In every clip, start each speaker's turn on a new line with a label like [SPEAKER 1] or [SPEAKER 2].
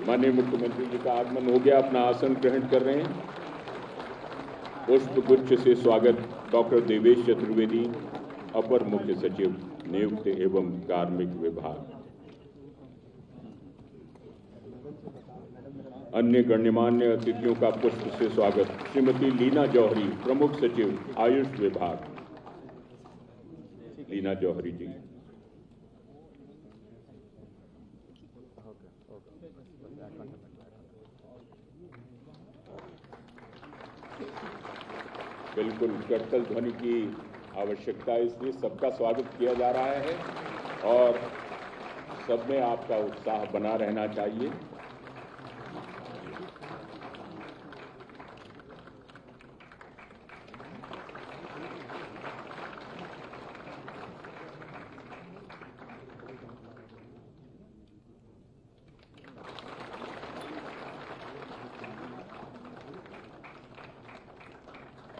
[SPEAKER 1] माननीय मुख्यमंत्री जी का आगमन हो गया, अपना आसन ग्रहण कर रहे हैं। पुष्प गुच्छ से स्वागत डॉक्टर देवेश चतुर्वेदी, अपर मुख्य सचिव नियुक्त एवं कार्मिक विभाग। अन्य गण्यमान्य अतिथियों का पुष्प से स्वागत श्रीमती लीना जौहरी, प्रमुख सचिव आयुष विभाग। लीना जौहरी जी। बिल्कुल करतल ध्वनि की आवश्यकता है, इसलिए सबका स्वागत किया जा रहा है और सब में आपका उत्साह बना रहना चाहिए।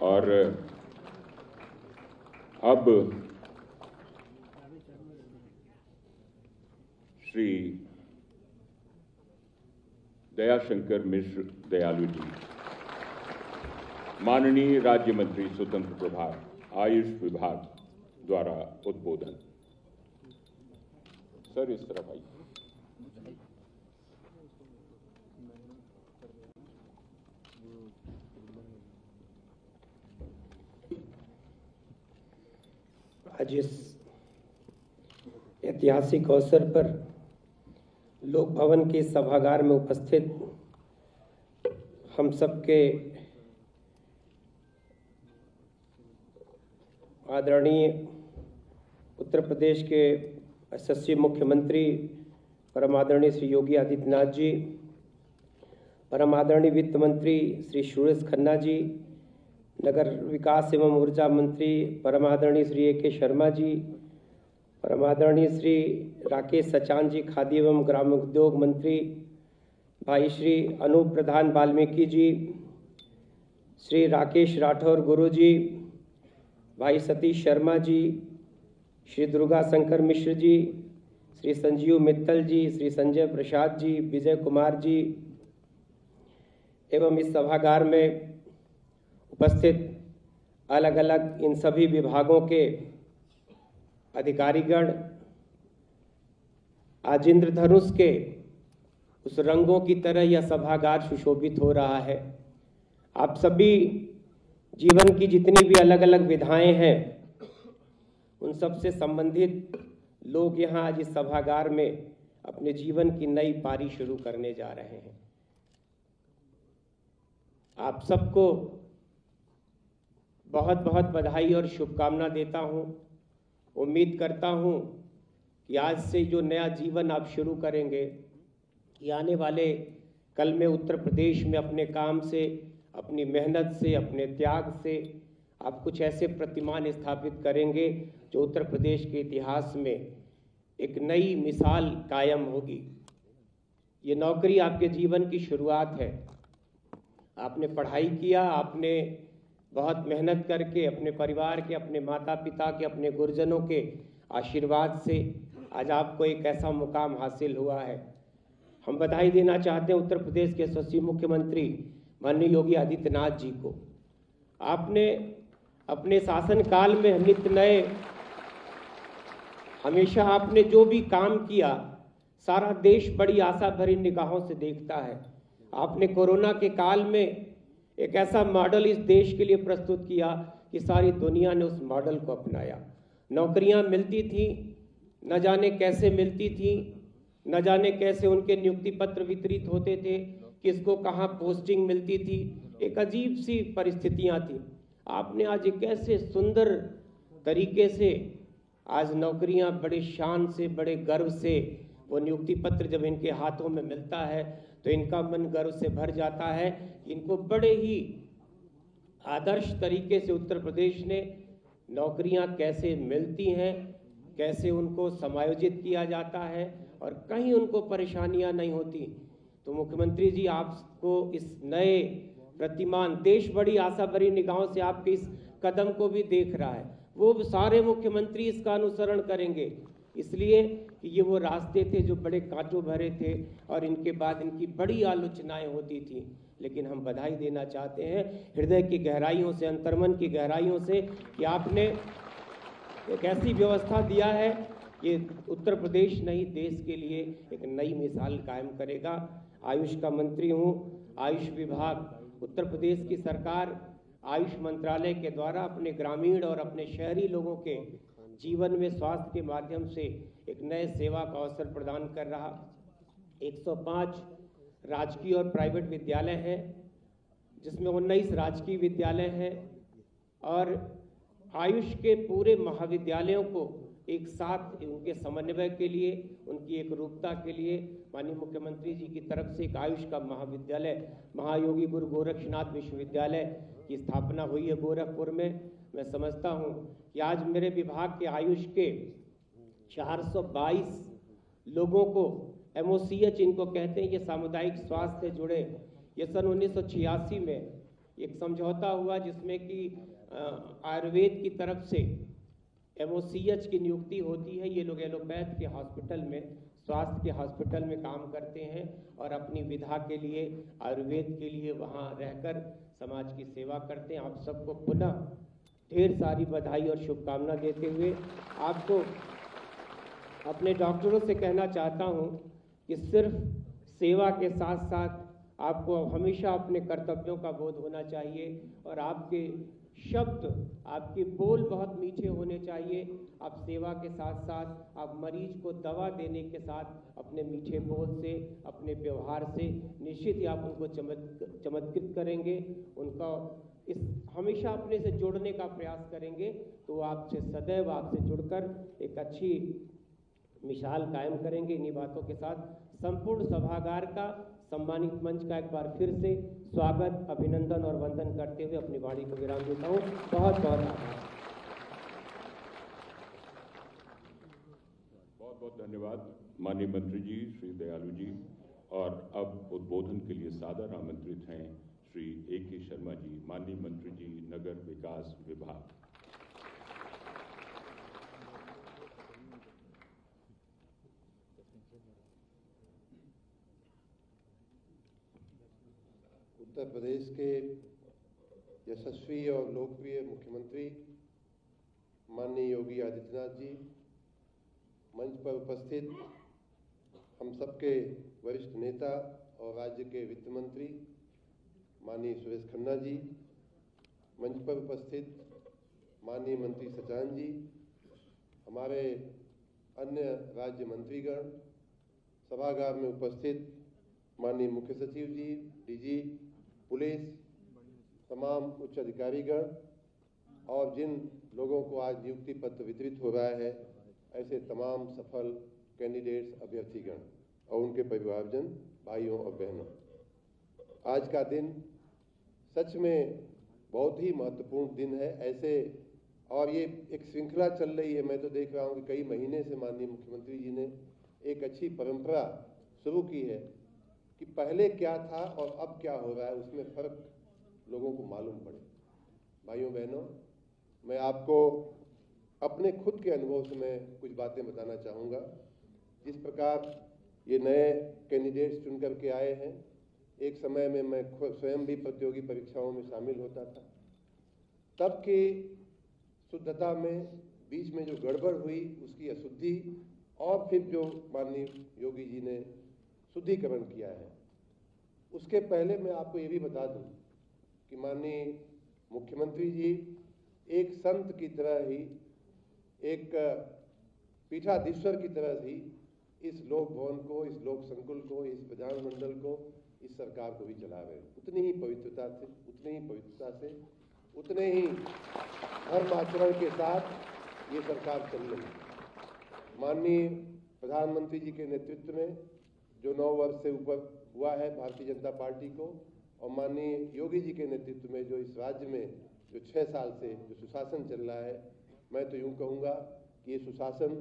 [SPEAKER 1] और अब श्री दयाशंकर मिश्र दयालु जी, माननीय राज्य मंत्री स्वतंत्र प्रभार आयुष विभाग द्वारा उद्बोधन। सर इस तरफ आइए।
[SPEAKER 2] आज इस ऐतिहासिक अवसर पर लोक भवन के सभागार में उपस्थित हम सबके आदरणीय उत्तर प्रदेश के यशस्वी मुख्यमंत्री परम आदरणीय श्री योगी आदित्यनाथ जी, परम आदरणीय वित्त मंत्री श्री सुरेश खन्ना जी, नगर विकास एवं ऊर्जा मंत्री परम आदरणीय श्री ए.के. शर्मा जी, परम आदरणीय श्री राकेश सचान जी, खादी एवं ग्रामोद्योग मंत्री भाई श्री अनूप प्रधान वाल्मीकि जी, श्री राकेश राठौर गुरु जी, भाई सतीश शर्मा जी, श्री दुर्गा शंकर मिश्र जी, श्री संजीव मित्तल जी, श्री संजय प्रसाद जी, विजय कुमार जी एवं इस सभागार में उपस्थित अलग अलग इन सभी विभागों के अधिकारीगण, आज इंद्रधनुष के उस रंगों की तरह यह सभागार सुशोभित हो रहा है। आप सभी जीवन की जितनी भी अलग अलग विधाएं हैं उन सब से संबंधित लोग यहाँ आज इस सभागार में अपने जीवन की नई पारी शुरू करने जा रहे हैं। आप सबको बहुत बहुत बधाई और शुभकामना देता हूँ। उम्मीद करता हूँ कि आज से जो नया जीवन आप शुरू करेंगे, कि आने वाले कल में उत्तर प्रदेश में अपने काम से, अपनी मेहनत से, अपने त्याग से आप कुछ ऐसे प्रतिमान स्थापित करेंगे जो उत्तर प्रदेश के इतिहास में एक नई मिसाल कायम होगी। ये नौकरी आपके जीवन की शुरुआत है। आपने पढ़ाई किया, आपने बहुत मेहनत करके अपने परिवार के, अपने माता पिता के, अपने गुरुजनों के आशीर्वाद से आज आपको एक ऐसा मुकाम हासिल हुआ है। हम बधाई देना चाहते हैं उत्तर प्रदेश के यशस्वी मुख्यमंत्री माननीय योगी आदित्यनाथ जी को। आपने अपने शासनकाल में नित्य नए, हमेशा आपने जो भी काम किया सारा देश बड़ी आशा भरी निगाहों से देखता है। आपने कोरोना के काल में एक ऐसा मॉडल इस देश के लिए प्रस्तुत किया कि सारी दुनिया ने उस मॉडल को अपनाया। नौकरियां मिलती थी, न जाने कैसे मिलती थी, न जाने कैसे उनके नियुक्ति पत्र वितरित होते थे, किसको कहाँ पोस्टिंग मिलती थी, एक अजीब सी परिस्थितियां थी। आपने आज एक ऐसे सुंदर तरीके से आज नौकरियां बड़े शान से, बड़े गर्व से, वो नियुक्ति पत्र जब इनके हाथों में मिलता है तो इनका मन गर्व से भर जाता है। इनको बड़े ही आदर्श तरीके से उत्तर प्रदेश ने नौकरियां कैसे मिलती हैं, कैसे उनको समायोजित किया जाता है और कहीं उनको परेशानियां नहीं होती। तो मुख्यमंत्री जी, आपको इस नए प्रतिमान, देश बड़ी आशा भरी निगाहों से आपके इस कदम को भी देख रहा है। वो सारे मुख्यमंत्री इसका अनुसरण करेंगे, इसलिए कि ये वो रास्ते थे जो बड़े कांटों भरे थे और इनके बाद इनकी बड़ी आलोचनाएं होती थी। लेकिन हम बधाई देना चाहते हैं हृदय की गहराइयों से, अंतर्मन की गहराइयों से, कि आपने एक ऐसी व्यवस्था दिया है कि उत्तर प्रदेश नहीं देश के लिए एक नई मिसाल कायम करेगा। आयुष का मंत्री हूँ। आयुष विभाग उत्तर प्रदेश की सरकार आयुष मंत्रालय के द्वारा अपने ग्रामीण और अपने शहरी लोगों के जीवन में स्वास्थ्य के माध्यम से एक नए सेवा का अवसर प्रदान कर रहा। 105 राजकीय और प्राइवेट विद्यालय हैं, जिसमें 19 राजकीय विद्यालय हैं, और आयुष के पूरे महाविद्यालयों को एक साथ उनके समन्वय के लिए, उनकी एक रूपता के लिए माननीय मुख्यमंत्री जी की तरफ से एक आयुष का महाविद्यालय महायोगी गुरु गोरक्षनाथ विश्वविद्यालय की स्थापना हुई है गोरखपुर में। मैं समझता हूँ कि आज मेरे विभाग के आयुष के 422 लोगों को MOCH इनको कहते हैं, ये सामुदायिक स्वास्थ्य से जुड़े। ये सन 1986 में एक समझौता हुआ जिसमें कि आयुर्वेद की तरफ से MOCH की नियुक्ति होती है। ये लोग एलोपैथ के हॉस्पिटल में, स्वास्थ्य के हॉस्पिटल में काम करते हैं और अपनी विधा के लिए, आयुर्वेद के लिए वहाँ रहकर समाज की सेवा करते हैं। आप सबको पुनः ढेर सारी बधाई और शुभकामना देते हुए आपको अपने डॉक्टरों से कहना चाहता हूँ कि सिर्फ सेवा के साथ साथ आपको हमेशा अपने कर्तव्यों का बोध होना चाहिए और आपके शब्द, आपके बोल बहुत मीठे होने चाहिए। आप सेवा के साथ साथ आप मरीज को दवा देने के साथ अपने मीठे बोल से, अपने व्यवहार से निश्चित ही आप उनको चमत्कृत करेंगे, उनका इस हमेशा अपने से जोड़ने का प्रयास करेंगे, तो आपसे सदैव आपसे जुड़कर एक अच्छी मिसाल कायम करेंगे। इन्हीं बातों के साथ संपूर्ण सभागार का, सम्मानित मंच का एक बार फिर से स्वागत, अभिनंदन और वंदन करते हुए अपनी वाणी को विराम देता हूँ। बहुत बहुत आभार।
[SPEAKER 1] बहुत बहुत धन्यवाद माननीय मंत्री जी श्री दयालु जी। और अब उद्बोधन के लिए सादर आमंत्रित हैं श्री AK शर्मा जी, माननीय मंत्री जी नगर विकास विभाग।
[SPEAKER 3] उत्तर प्रदेश के यशस्वी और लोकप्रिय मुख्यमंत्री माननीय योगी आदित्यनाथ जी, मंच पर उपस्थित हम सबके वरिष्ठ नेता और राज्य के वित्त मंत्री माननीय सुरेश खन्ना जी, मंच पर उपस्थित माननीय मंत्री सचान जी, हमारे अन्य राज्य मंत्रीगण, सभागार में उपस्थित माननीय मुख्य सचिव जी, DG पुलिस, तमाम उच्च अधिकारीगण और जिन लोगों को आज नियुक्ति पत्र वितरित हो रहा है, ऐसे तमाम सफल कैंडिडेट्स, अभ्यर्थीगण और उनके परिवारजन, भाइयों और बहनों, आज का दिन सच में बहुत ही महत्वपूर्ण दिन है। ऐसे और ये एक श्रृंखला चल रही है। मैं तो देख रहा हूँ कि कई महीने से माननीय मुख्यमंत्री जी ने एक अच्छी परंपरा शुरू की है कि पहले क्या था और अब क्या हो रहा है, उसमें फर्क लोगों को मालूम पड़े। भाइयों बहनों, मैं आपको अपने खुद के अनुभव से मैं कुछ बातें बताना चाहूँगा। जिस प्रकार ये नए कैंडिडेट्स चुन करके आए हैं, एक समय में मैं स्वयं भी प्रतियोगी परीक्षाओं में शामिल होता था। तब की शुद्धता में बीच में जो गड़बड़ हुई, उसकी अशुद्धि, और फिर जो माननीय योगी जी ने शुद्धिकरण किया है, उसके पहले मैं आपको ये भी बता दूं कि माननीय मुख्यमंत्री जी एक संत की तरह ही, एक पीठाधीश्वर की तरह ही इस लोक भवन को, इस लोक संकुल को, इस विधानमंडल को, इस सरकार को भी चला रहे हैं। उतनी ही पवित्रता से, उतने ही धर्म आचरण के साथ ये सरकार चल रही है। माननीय प्रधानमंत्री जी के नेतृत्व में जो 9 वर्ष से ऊपर हुआ है भारतीय जनता पार्टी को, और माननीय योगी जी के नेतृत्व में जो इस राज्य में जो 6 साल से जो सुशासन चल रहा है, मैं तो यूँ कहूँगा कि ये सुशासन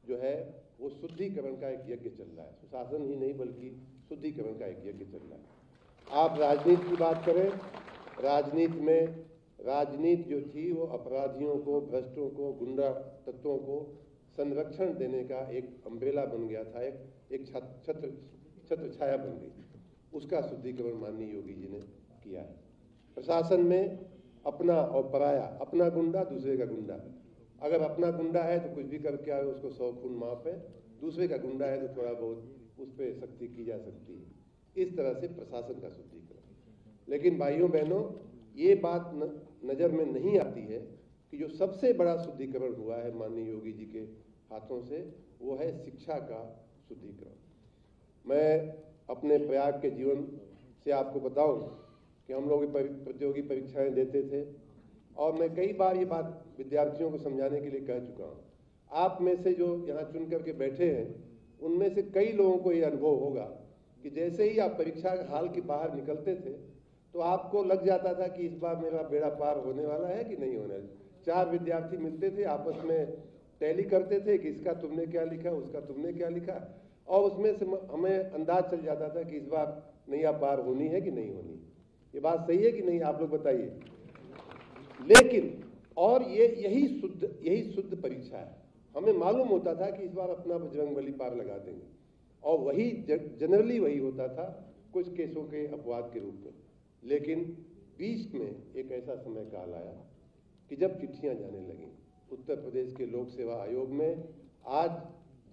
[SPEAKER 3] जो है वो शुद्धिकरण का एक यज्ञ चल रहा है। सुशासन ही नहीं बल्कि शुद्धिकरण का एक यज्ञ चल रहा है। आप राजनीति की बात करें, राजनीति जो थी वो अपराधियों को, भ्रष्टों को, गुंडा तत्वों को संरक्षण देने का एक अम्ब्रेला बन गया था, एक छत्र छाया बन गई थी। उसका शुद्धिकरण माननीय योगी जी ने किया है। प्रशासन में अपना और पराया, अपना गुंडा दूसरे का गुंडा। अगर अपना गुंडा है तो कुछ भी करके आए, उसको 100 खून माफ है। दूसरे का गुंडा है तो थोड़ा बहुत उस पर सख्ती की जा सकती है। इस तरह से प्रशासन का शुद्धिकरण। लेकिन भाइयों बहनों, ये बात नज़र में नहीं आती है कि जो सबसे बड़ा शुद्धिकरण हुआ है माननीय योगी जी के हाथों से, वो है शिक्षा का शुद्धिकरण। मैं अपने प्रयाग के जीवन से आपको बताऊं कि हम लोग प्रतियोगी परीक्षाएं देते थे, और मैं कई बार ये बात विद्यार्थियों को समझाने के लिए कह चुका हूँ। आप में से जो यहाँ चुन करके बैठे हैं, उनमें से कई लोगों को ये अनुभव होगा कि जैसे ही आप परीक्षा हाल के बाहर निकलते थे तो आपको लग जाता था कि इस बार मेरा बेड़ा पार होने वाला है कि नहीं होने वाला। 4 विद्यार्थी मिलते थे, आपस में टैली करते थे कि इसका तुमने क्या लिखा, उसका तुमने क्या लिखा, और उसमें से हमें अंदाज चल जाता था कि इस बार नैया पार होनी है कि नहीं होनी। ये बात सही है कि नहीं, आप लोग बताइए। लेकिन और यही शुद्ध परीक्षा है। हमें मालूम होता था कि इस बार अपना बजरंगबली पार लगा देंगे, और वही जनरली वही होता था, कुछ केसों के अपवाद के रूप में। लेकिन बीच में एक ऐसा समय काल आया कि जब चिट्ठियां जाने लगीं उत्तर प्रदेश के लोक सेवा आयोग में। आज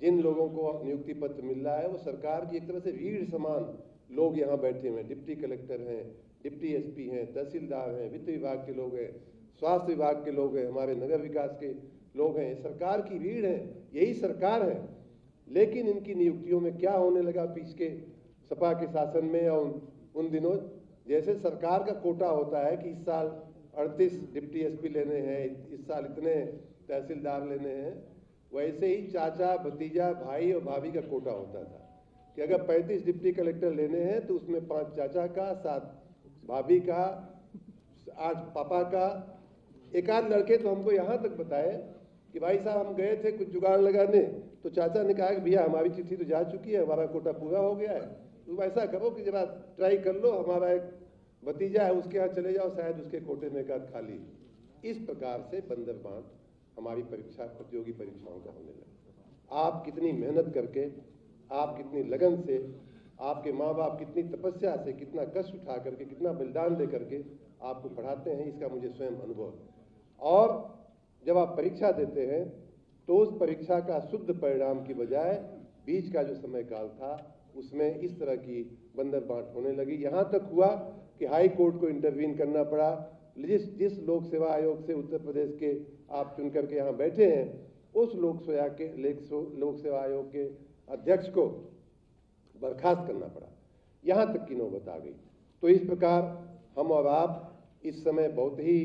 [SPEAKER 3] जिन लोगों को नियुक्ति पत्र मिल रहा है वो सरकार की एक तरह से रीढ़ समान लोग यहाँ बैठे हुए हैं। डिप्टी कलेक्टर हैं, डिप्टी एसपी हैं, तहसीलदार हैं, वित्त विभाग के लोग हैं, स्वास्थ्य विभाग के लोग हैं, हमारे नगर विकास के लोग हैं। सरकार की रीढ़ है, यही सरकार है। लेकिन इनकी नियुक्तियों में क्या होने लगा पीछे के सपा के शासन में, और उन दिनों जैसे सरकार का कोटा होता है कि इस साल 38 डिप्टी एसपी लेने हैं, इस साल इतने तहसीलदार लेने हैं, वैसे ही चाचा, भतीजा, भाई और भाभी का कोटा होता था कि अगर 35 डिप्टी कलेक्टर लेने हैं तो उसमें 5 चाचा का, 7 भाभी का, 8 पापा का। एक आध लड़के तो हमको यहाँ तक बताए कि भाई साहब हम गए थे कुछ जुगाड़ लगाने, तो चाचा ने कहा कि भैया हमारी चिट्ठी तो जा चुकी है, हमारा कोटा पूरा हो गया है, तुम ऐसा करो कि जरा ट्राई कर लो, हमारा एक भतीजा है उसके यहाँ चले जाओ, शायद उसके कोटे में एक आध खाली। इस प्रकार से बंदर बांट हमारी प्रतियोगी परीक्षाओं का होने लगा। आप कितनी मेहनत करके, आप कितनी लगन से, आपके माँ बाप कितनी तपस्या से, कितना कष्ट उठा करके, कितना बलिदान दे करके आपको पढ़ाते हैं, इसका मुझे स्वयं अनुभव। और जब आप परीक्षा देते हैं तो उस परीक्षा का शुद्ध परिणाम की बजाय बीच का जो समय काल था उसमें इस तरह की बंदर बांट होने लगी। यहाँ तक हुआ कि हाई कोर्ट को इंटरवीन करना पड़ा। जिस लोक सेवा आयोग से उत्तर प्रदेश के आप चुन करके यहाँ बैठे हैं, उस लोक सेवा आयोग के अध्यक्ष को बर्खास्त करना पड़ा। यहाँ तक की नौबत आ गई। तो इस प्रकार हम और आप इस समय बहुत ही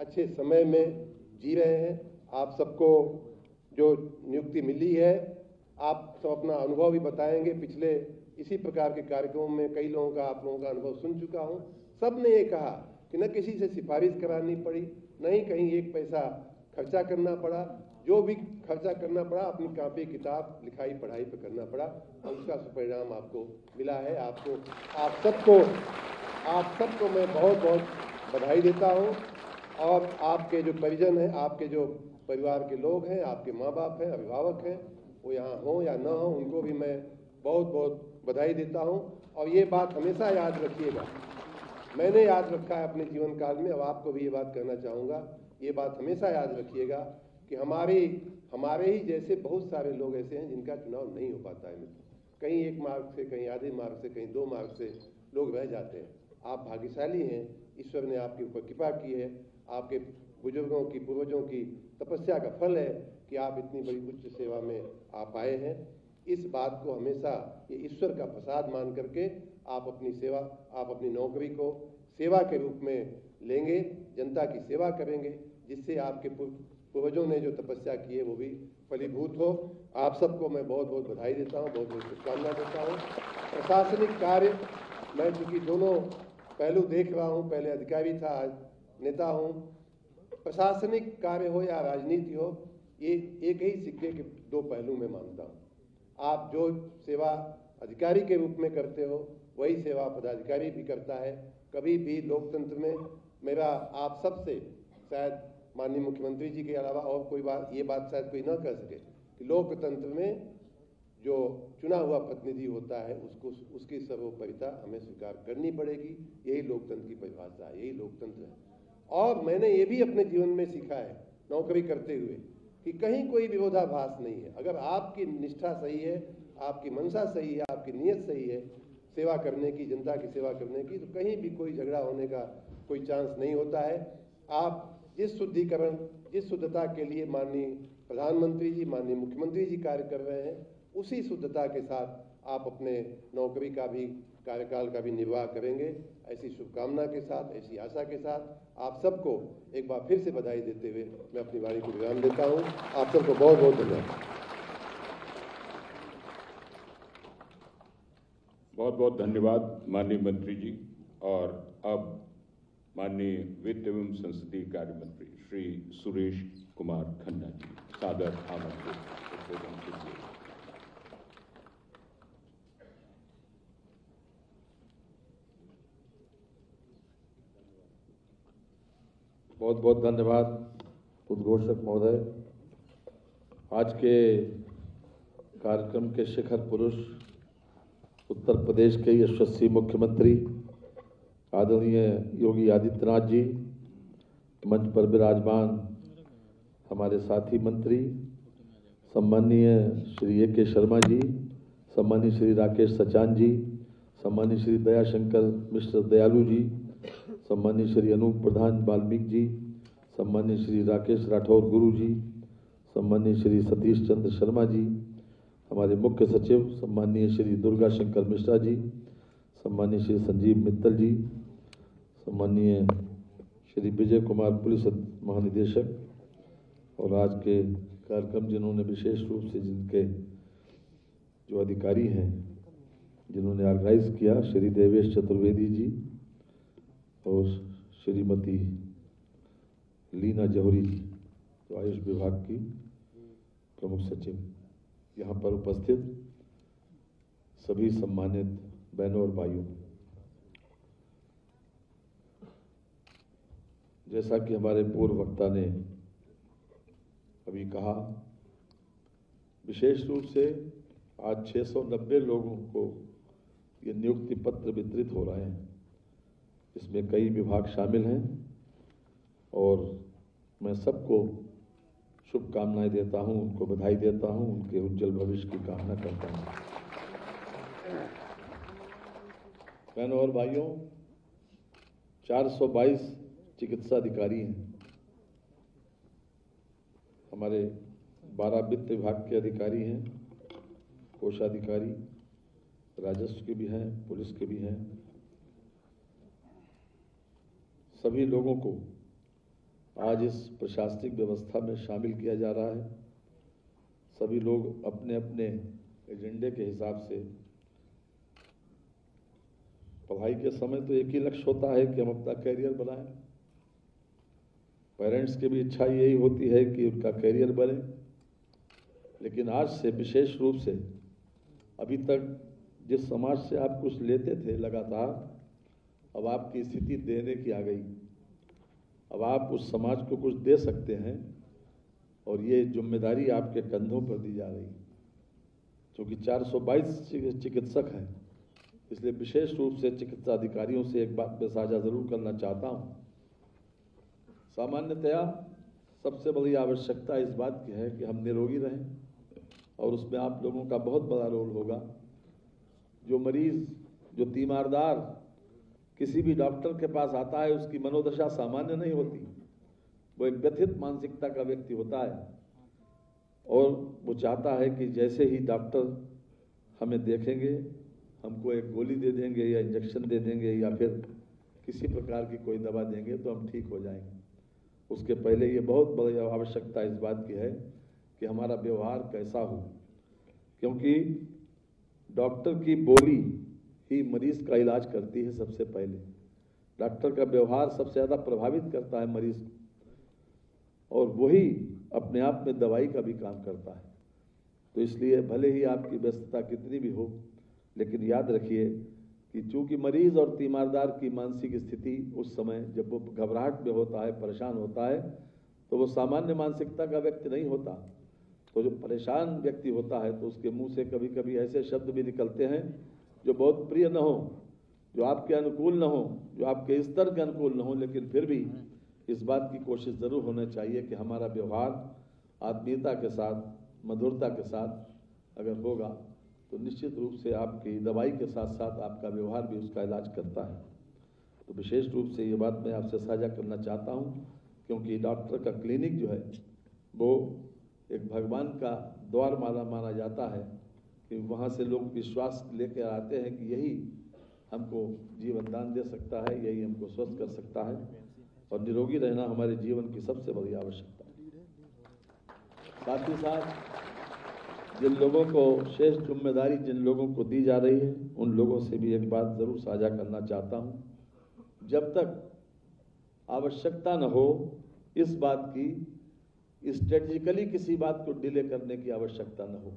[SPEAKER 3] अच्छे समय में जी रहे हैं। आप सबको जो नियुक्ति मिली है, आप सब अपना अनुभव भी बताएंगे। पिछले इसी प्रकार के कार्यक्रमों में कई लोगों का, आप लोगों का अनुभव सुन चुका हूँ। सब ने ये कहा कि न किसी से सिफारिश करानी पड़ी, न ही कहीं एक पैसा खर्चा करना पड़ा। जो भी खर्चा करना पड़ा अपनी कॉपी किताब लिखाई पढ़ाई पर करना पड़ा, और उसका परिणाम आपको मिला है। आप सबको मैं बहुत बहुत बधाई देता हूँ। और आपके जो परिजन हैं, आपके जो परिवार के लोग हैं, आपके माँ बाप हैं, अभिभावक हैं, वो यहाँ हों या न हों, उनको भी मैं बहुत बहुत बधाई देता हूँ। और ये बात हमेशा याद रखिएगा, मैंने याद रखा है अपने जीवन काल में, अब आपको भी ये बात कहना चाहूँगा। ये बात हमेशा याद रखिएगा कि हमारे ही जैसे बहुत सारे लोग ऐसे हैं जिनका चुनाव नहीं हो पाता है। कहीं 1 मार्क से, कहीं आधे मार्क से, कहीं 2 मार्क से लोग रह जाते हैं। आप भाग्यशाली हैं, ईश्वर ने आपके ऊपर कृपा की है। आपके बुजुर्गों की, पूर्वजों की तपस्या का फल है कि आप इतनी बड़ी उच्च सेवा में आप आए हैं। इस बात को हमेशा ये ईश्वर का प्रसाद मान करके आप अपनी सेवा, आप अपनी नौकरी को सेवा के रूप में लेंगे, जनता की सेवा करेंगे, जिससे आपके पूर्वजों ने जो तपस्या की है वो भी फलीभूत हो। आप सबको मैं बहुत बहुत बधाई देता हूँ, बहुत बहुत शुभकामना देता हूँ। प्रशासनिक कार्य, मैं चूँकि दोनों पहलू देख रहा हूँ, पहले अधिकारी था, आज नेता हूँ। प्रशासनिक कार्य हो या राजनीति हो, ये एक ही सिक्के के 2 पहलू में मानता हूँ। आप जो सेवा अधिकारी के रूप में करते हो, वही सेवा पदाधिकारी भी करता है। कभी भी लोकतंत्र में मेरा आप सबसे, शायद माननीय मुख्यमंत्री जी के अलावा और कोई बात, ये बात शायद कोई ना कह सके, कि लोकतंत्र में जो चुना हुआ प्रतिनिधि होता है उसकी सर्वोपरिता हमें स्वीकार करनी पड़ेगी। यही लोकतंत्र की परिभाषा है, यही लोकतंत्र है। और मैंने ये भी अपने जीवन में सीखा है नौकरी करते हुए कि कहीं कोई विरोधाभास नहीं है। अगर आपकी निष्ठा सही है, आपकी मंशा सही है, आपकी नीयत सही है सेवा करने की, जनता की सेवा करने की, तो कहीं भी कोई झगड़ा होने का कोई चांस नहीं होता है। आप जिस शुद्धिकरण, जिस शुद्धता के लिए माननीय प्रधानमंत्री जी, माननीय मुख्यमंत्री जी कार्य कर रहे हैं, उसी शुद्धता के साथ आप अपने नौकरी का भी, कार्यकाल का भी निर्वाह करेंगे। ऐसी शुभकामना के साथ, ऐसी आशा के साथ आप सबको एक बार फिर से बधाई देते हुए मैं अपनी वाणी को विराम देता हूँ। आप सबको बहुत बहुत धन्यवाद।
[SPEAKER 1] बहुत बहुत धन्यवाद माननीय मंत्री जी। और अब माननीय वित्त एवं संसदीय कार्य मंत्री श्री सुरेश कुमार खन्ना जी सादर आमंत्रित उद्बोधन के लिए।
[SPEAKER 4] बहुत बहुत धन्यवाद उद्घोषक महोदय। आज के कार्यक्रम के शिखर पुरुष उत्तर प्रदेश के यशस्वी मुख्यमंत्री आदरणीय योगी आदित्यनाथ जी, मंच पर विराजमान हमारे साथी मंत्री सम्माननीय श्री ए.के. शर्मा जी, सम्माननीय श्री राकेश सचान जी, सम्माननीय श्री दयाशंकर मिश्र दयालु जी, सम्माननीय श्री अनूप प्रधान वाल्मीकि जी, सम्माननीय श्री राकेश राठौर गुरु जी, सम्माननीय श्री सतीश चंद्र शर्मा जी, हमारे मुख्य सचिव सम्माननीय श्री दुर्गा शंकर मिश्रा जी, सम्माननीय श्री संजीव मित्तल जी, सम्माननीय श्री विजय कुमार पुलिस महानिदेशक, और आज के कार्यक्रम जिन्होंने विशेष रूप से जिनके जो अधिकारी हैं जिन्होंने ऑर्गेनाइज किया, श्री देवेश चतुर्वेदी जी और श्रीमती लीना जौहरी जी, जो आयुष विभाग की प्रमुख सचिव, यहाँ पर उपस्थित सभी सम्मानित बहनों और भाइयों, जैसा कि हमारे पूर्व वक्ता ने अभी कहा, विशेष रूप से आज 690 लोगों को ये नियुक्ति पत्र वितरित हो रहे हैं। इसमें कई विभाग शामिल हैं और मैं सबको शुभकामनाएं देता हूं, उनको बधाई देता हूं, उनके उज्जवल भविष्य की कामना करता हूं। बहनों और भाइयों, 422 चिकित्सा अधिकारी हैं। हमारे 12 वित्त विभाग के अधिकारी हैं, कोषाधिकारी, राजस्व के भी हैं, पुलिस के भी हैं। सभी लोगों को आज इस प्रशासनिक व्यवस्था में शामिल किया जा रहा है। सभी लोग अपने अपने एजेंडे के हिसाब से, पढ़ाई के समय तो एक ही लक्ष्य होता है कि हम अपना कैरियर बनाएं। पेरेंट्स की भी इच्छा यही होती है कि उनका कैरियर बने, लेकिन आज से विशेष रूप से अभी तक जिस समाज से आप कुछ लेते थे लगातार, अब आपकी स्थिति देने की आ गई। अब आप उस समाज को कुछ दे सकते हैं और ये जिम्मेदारी आपके कंधों पर दी जा रही है। क्योंकि 422 चिकित्सक हैं, इसलिए विशेष रूप से चिकित्सा अधिकारियों से एक बात मैं साझा जरूर करना चाहता हूं। सामान्यतया सबसे बड़ी आवश्यकता इस बात की है कि हम निरोगी रहें, और उसमें आप लोगों का बहुत बड़ा रोल होगा। जो मरीज, जो तीमारदार किसी भी डॉक्टर के पास आता है, उसकी मनोदशा सामान्य नहीं होती। वो एक व्यथित मानसिकता का व्यक्ति होता है और वो चाहता है कि जैसे ही डॉक्टर हमें देखेंगे, हमको एक गोली दे देंगे या इंजेक्शन दे देंगे या फिर किसी प्रकार की कोई दवा देंगे तो हम ठीक हो जाएंगे। उसके पहले ये बहुत बड़ी आवश्यकता इस बात की है कि हमारा व्यवहार कैसा हो, क्योंकि डॉक्टर की बोली ही मरीज का इलाज करती है। सबसे पहले डॉक्टर का व्यवहार सबसे ज़्यादा प्रभावित करता है मरीज को, और वही अपने आप में दवाई का भी काम करता है। तो इसलिए भले ही आपकी व्यस्तता कितनी भी हो, लेकिन याद रखिए कि चूंकि मरीज और तीमारदार की मानसिक स्थिति उस समय जब वो घबराहट में होता है, परेशान होता है, तो वो सामान्य मानसिकता का व्यक्ति नहीं होता। तो जो परेशान व्यक्ति होता है तो उसके मुंह से कभी कभी ऐसे शब्द भी निकलते हैं जो बहुत प्रिय न हो, जो आपके अनुकूल न हो, जो आपके स्तर के अनुकूल न हो, लेकिन फिर भी इस बात की कोशिश ज़रूर होना चाहिए कि हमारा व्यवहार आत्मीयता के साथ, मधुरता के साथ अगर होगा तो निश्चित रूप से आपकी दवाई के साथ साथ आपका व्यवहार भी उसका इलाज करता है। तो विशेष रूप से ये बात मैं आपसे साझा करना चाहता हूँ, क्योंकि डॉक्टर का क्लिनिक जो है वो एक भगवान का द्वार माना जाता है कि वहाँ से लोग विश्वास लेकर आते हैं कि यही हमको जीवन दान दे सकता है, यही हमको स्वस्थ कर सकता है, और निरोगी रहना हमारे जीवन की सबसे बड़ी आवश्यकता है। साथ ही साथ जिन लोगों को शेष जिम्मेदारी जिन लोगों को दी जा रही है उन लोगों से भी एक बात ज़रूर साझा करना चाहता हूँ, जब तक आवश्यकता न हो इस बात की, स्ट्रेटजिकली किसी बात को डिले करने की आवश्यकता न हो,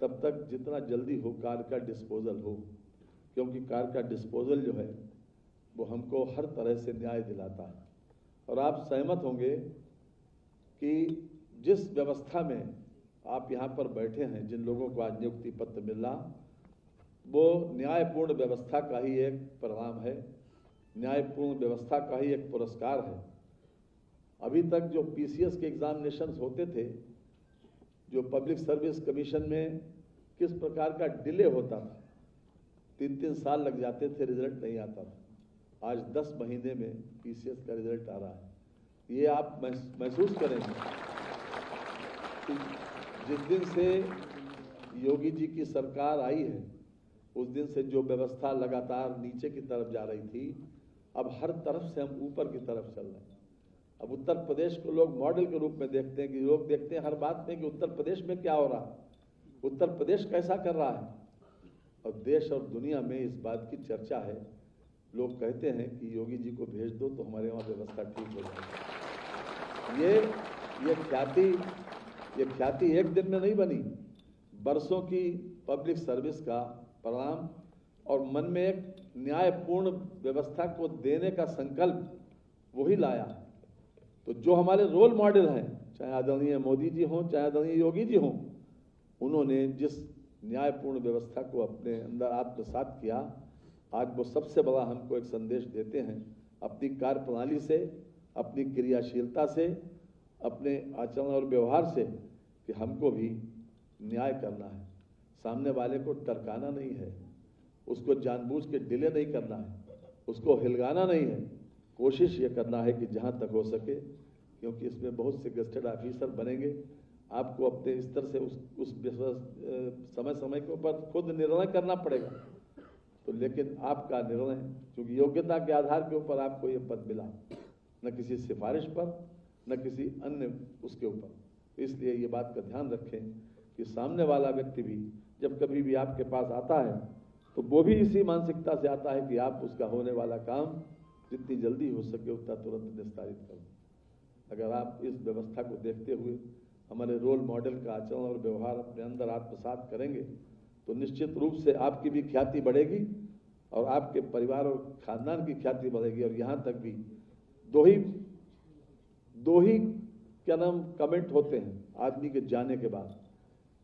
[SPEAKER 4] तब तक जितना जल्दी हो कार का डिस्पोजल हो, क्योंकि कार का डिस्पोजल जो है वो हमको हर तरह से न्याय दिलाता है। और आप सहमत होंगे कि जिस व्यवस्था में आप यहाँ पर बैठे हैं, जिन लोगों को आज नियुक्ति पत्र मिला, वो न्यायपूर्ण व्यवस्था का ही एक परिणाम है, न्यायपूर्ण व्यवस्था का ही एक पुरस्कार है। अभी तक जो पीसीएस के एग्जामिनेशंस होते थे, जो पब्लिक सर्विस कमीशन में किस प्रकार का डिले होता था, 3-3 साल लग जाते थे, रिजल्ट नहीं आता था। आज 10 महीने में पीसीएस का रिजल्ट आ रहा है। ये आप महसूस करेंगे कि जिस दिन से योगी जी की सरकार आई है उस दिन से जो व्यवस्था लगातार नीचे की तरफ जा रही थी, अब हर तरफ से हम ऊपर की तरफ चल रहे हैं। अब उत्तर प्रदेश को लोग मॉडल के रूप में देखते हैं, कि लोग देखते हैं हर बात में कि उत्तर प्रदेश में क्या हो रहा है, उत्तर प्रदेश कैसा कर रहा है, और देश और दुनिया में इस बात की चर्चा है। लोग कहते हैं कि योगी जी को भेज दो तो हमारे वहाँ व्यवस्था ठीक हो जाएगी। ये ख्याति एक दिन में नहीं बनी, बरसों की पब्लिक सर्विस का परिणाम, और मन में एक न्यायपूर्ण व्यवस्था को देने का संकल्प वही लाया। तो जो हमारे रोल मॉडल हैं, चाहे आदरणीय मोदी जी हों, चाहे आदरणीय योगी जी हों, उन्होंने जिस न्यायपूर्ण व्यवस्था को अपने अंदर आत्मसात किया, आज वो सबसे बड़ा हमको एक संदेश देते हैं अपनी कार्यप्रणाली से, अपनी क्रियाशीलता से, अपने आचरण और व्यवहार से, कि हमको भी न्याय करना है, सामने वाले को टरकाना नहीं है, उसको जानबूझ के डिले नहीं करना है, उसको हिलगाना नहीं है। कोशिश ये करना है कि जहाँ तक हो सके, क्योंकि इसमें बहुत से गेस्टेड ऑफिसर बनेंगे, आपको अपने स्तर से उस समय समय के ऊपर खुद निर्णय करना पड़ेगा। तो लेकिन आपका निर्णय, क्योंकि योग्यता के आधार के ऊपर आपको ये पद मिला, न किसी सिफारिश पर, न किसी अन्य उसके ऊपर। इसलिए ये बात का ध्यान रखें कि सामने वाला व्यक्ति भी जब कभी भी आपके पास आता है तो वो भी इसी मानसिकता से आता है कि आप उसका होने वाला काम जितनी जल्दी हो सके उतना तुरंत निस्तारित करें। अगर आप इस व्यवस्था को देखते हुए हमारे रोल मॉडल का आचरण और व्यवहार अपने अंदर आत्मसात करेंगे तो निश्चित रूप से आपकी भी ख्याति बढ़ेगी और आपके परिवार और खानदान की ख्याति बढ़ेगी। और यहाँ तक भी दो ही क्या नाम कमेंट होते हैं आदमी के जाने के बाद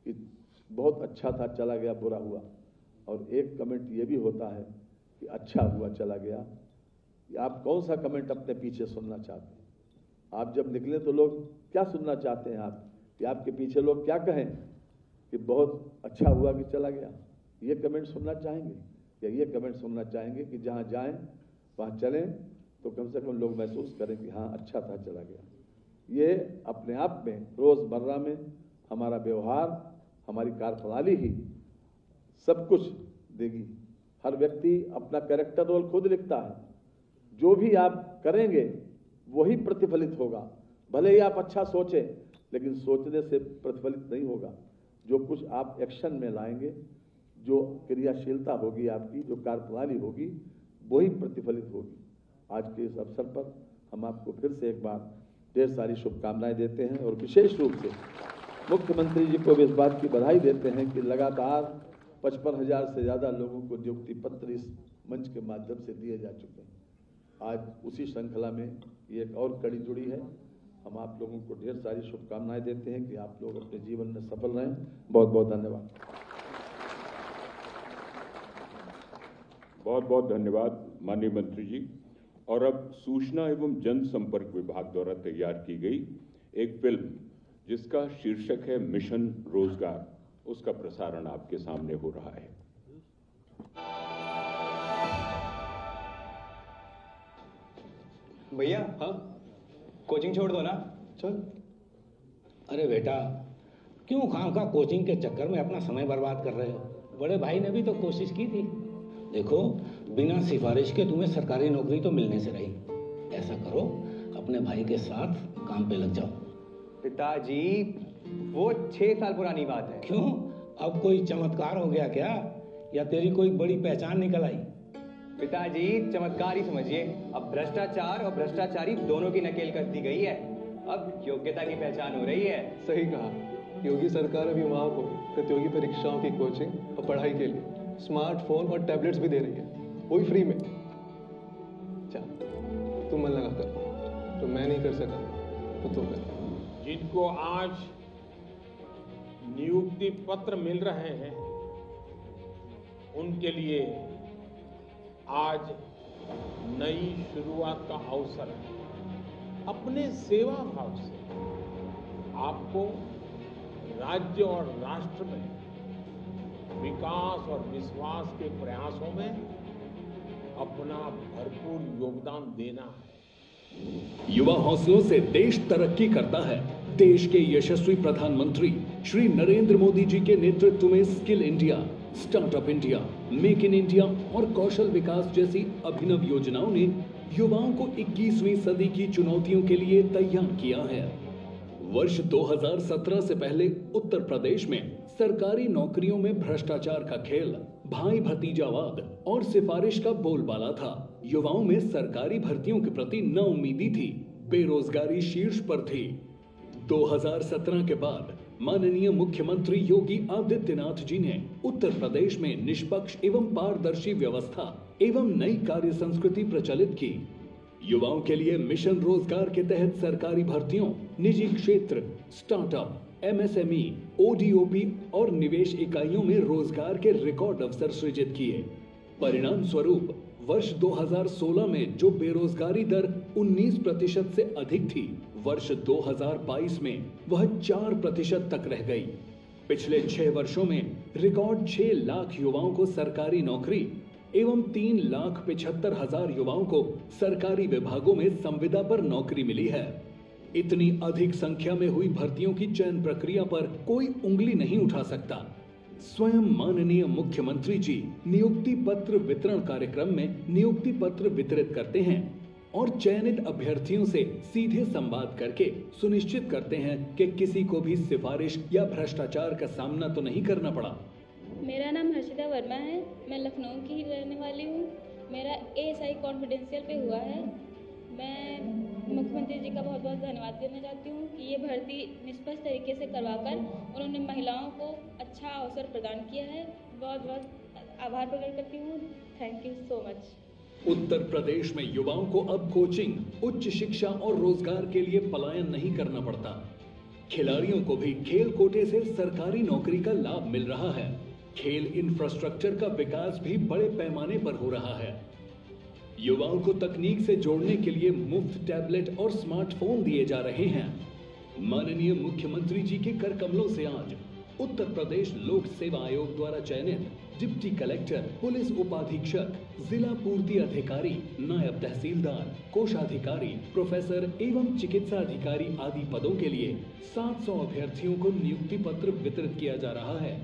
[SPEAKER 4] कि बहुत अच्छा था, चला गया, बुरा हुआ, और एक कमेंट ये भी होता है कि अच्छा हुआ, चला गया। आप कौन सा कमेंट अपने पीछे सुनना चाहते हैं? आप जब निकले तो लोग क्या सुनना चाहते हैं आप, कि आपके पीछे लोग क्या कहें कि बहुत अच्छा हुआ कि चला गया? ये कमेंट सुनना चाहेंगे, या ये कमेंट सुनना चाहेंगे कि जहाँ जाएं वहाँ चलें तो कम से कम लोग महसूस करें कि हाँ अच्छा था, चला गया। ये अपने आप में रोज़मर्रा में हमारा व्यवहार, हमारी कार्यप्रणाली ही सब कुछ देगी। हर व्यक्ति अपना कैरेक्टर रोल खुद लिखता है, जो भी आप करेंगे वही प्रतिफलित होगा। भले ही आप अच्छा सोचें, लेकिन सोचने से प्रतिफलित नहीं होगा। जो कुछ आप एक्शन में लाएंगे, जो क्रियाशीलता होगी आपकी, जो कार्यप्रणाली होगी, वही प्रतिफलित होगी। आज के इस अवसर पर हम आपको फिर से एक बार ढेर सारी शुभकामनाएं देते हैं और विशेष रूप से मुख्यमंत्री जी को भी इस बात की बधाई देते हैं कि लगातार 55,000 से ज़्यादा लोगों को नियुक्ति पत्र इस मंच के माध्यम से दिए जा चुके हैं। आज उसी श्रृंखला में ये एक और कड़ी जुड़ी है हम आप लोगों को ढेर सारी शुभकामनाएं देते हैं कि आप लोग अपने जीवन में सफल रहें। बहुत बहुत धन्यवाद।
[SPEAKER 1] बहुत बहुत धन्यवाद माननीय मंत्री जी। और अब सूचना एवं जनसंपर्क विभाग द्वारा तैयार की गई एक फिल्म जिसका शीर्षक है मिशन रोजगार, उसका प्रसारण आपके सामने हो रहा है।
[SPEAKER 5] भैया, हाँ, कोचिंग छोड़ दो ना।
[SPEAKER 3] चल।
[SPEAKER 6] अरे बेटा, क्यों खामखा कोचिंग के चक्कर में अपना समय बर्बाद कर रहे हो? बड़े भाई ने भी तो कोशिश की थी। देखो, बिना सिफारिश के तुम्हें सरकारी नौकरी तो मिलने से रही। ऐसा करो, अपने भाई के साथ काम पे लग जाओ।
[SPEAKER 5] पिताजी, वो 6 साल पुरानी बात है।
[SPEAKER 6] क्यों, अब कोई चमत्कार हो गया क्या, या तेरी कोई बड़ी पहचान निकल आई?
[SPEAKER 5] पिताजी, चमत्कार ही समझिए। अब भ्रष्टाचार और भ्रष्टाचारी दोनों की नकेल कर दी गई है। अब योग्यता की पहचान हो रही है।
[SPEAKER 7] सही कहा। योगी सरकार अब युवाओं को प्रतियोगी परीक्षाओं की कोचिंग और पढ़ाई के लिए स्मार्टफोन और टैबलेट्स भी दे रही है, वो भी फ्री में। चल, तुम मन लगा कर, जो मैं नहीं कर सका तो तू कर।
[SPEAKER 8] जिनको आज नियुक्ति पत्र मिल रहे हैं, उनके लिए आज नई शुरुआत का अवसर है। अपने सेवा भाव से आपको राज्य और राष्ट्र में विकास और विश्वास के प्रयासों में अपना भरपूर योगदान देना है।
[SPEAKER 9] युवा हौसलों से देश तरक्की करता है। देश के यशस्वी प्रधानमंत्री श्री नरेंद्र मोदी जी के नेतृत्व में skill India, startup India, make in India और कौशल विकास जैसी अभिनव योजनाओं ने युवाओं को 21वीं सदी की चुनौतियों के लिए तैयार किया है। वर्ष 2017 से पहले उत्तर प्रदेश में सरकारी नौकरियों में भ्रष्टाचार का खेल, भाई भतीजावाद और सिफारिश का बोलबाला था। युवाओं में सरकारी भर्तियों के प्रति नाउम्मीदी थी, बेरोजगारी शीर्ष पर थी। 2017 के बाद माननीय मुख्यमंत्री योगी आदित्यनाथ जी ने उत्तर प्रदेश में निष्पक्ष एवं पारदर्शी व्यवस्था एवं नई कार्य संस्कृति प्रचलित की। युवाओं के लिए मिशन रोजगार के तहत सरकारी भर्तियों, निजी क्षेत्र, स्टार्टअप, एमएसएमई, ओडीओपी और निवेश इकाइयों में रोजगार के रिकॉर्ड अवसर सृजित किए। परिणाम स्वरूप वर्ष 2016 में जो बेरोजगारी दर 19% से अधिक थी, वर्ष 2022 में वह 4% तक रह गई। पिछले 6 वर्षों में रिकॉर्ड 6 लाख युवाओं को सरकारी नौकरी एवं 3,75,000 युवाओं को सरकारी विभागों में संविदा पर नौकरी मिली है। इतनी अधिक संख्या में हुई भर्तियों की चयन प्रक्रिया पर कोई उंगली नहीं उठा सकता। स्वयं माननीय मुख्यमंत्री जी नियुक्ति पत्र वितरण कार्यक्रम में नियुक्ति पत्र वितरित करते हैं और चयनित अभ्यर्थियों से सीधे संवाद करके सुनिश्चित करते हैं कि किसी को भी सिफारिश या भ्रष्टाचार का सामना तो नहीं करना पड़ा।
[SPEAKER 10] मेरा नाम हर्षिता वर्मा है। मैं लखनऊ की ही रहने वाली हूँ। मेरा ASI कॉन्फिडेंशियल पे हुआ है। मैं मुख्यमंत्री जी का बहुत बहुत धन्यवाद करना चाहती हूँ कि ये भर्ती निष्पक्ष तरीके से करवाकर उन्होंने महिलाओं को अच्छा अवसर प्रदान किया है। बहुत बहुत आभार प्रकट करती हूँ। Thank you so much.
[SPEAKER 9] Uttar Pradesh में युवाओं को अब कोचिंग, उच्च शिक्षा और रोजगार के लिए पलायन नहीं करना पड़ता। खिलाड़ियों को भी खेल कोटे से सरकारी नौकरी का लाभ मिल रहा है। खेल इंफ्रास्ट्रक्चर का विकास भी बड़े पैमाने पर हो रहा है। युवाओं को तकनीक से जोड़ने के लिए मुफ्त टैबलेट और स्मार्टफोन दिए जा रहे हैं। माननीय मुख्यमंत्री जी के कर कमलों से आज उत्तर प्रदेश लोक सेवा आयोग द्वारा चयनित डिप्टी कलेक्टर, पुलिस उपाधीक्षक, जिला पूर्ति अधिकारी, नायब तहसीलदार, कोषाधिकारी, प्रोफेसर एवं चिकित्सा अधिकारी आदि पदों के लिए 700 अभ्यर्थियों को नियुक्ति पत्र वितरित किया जा रहा है।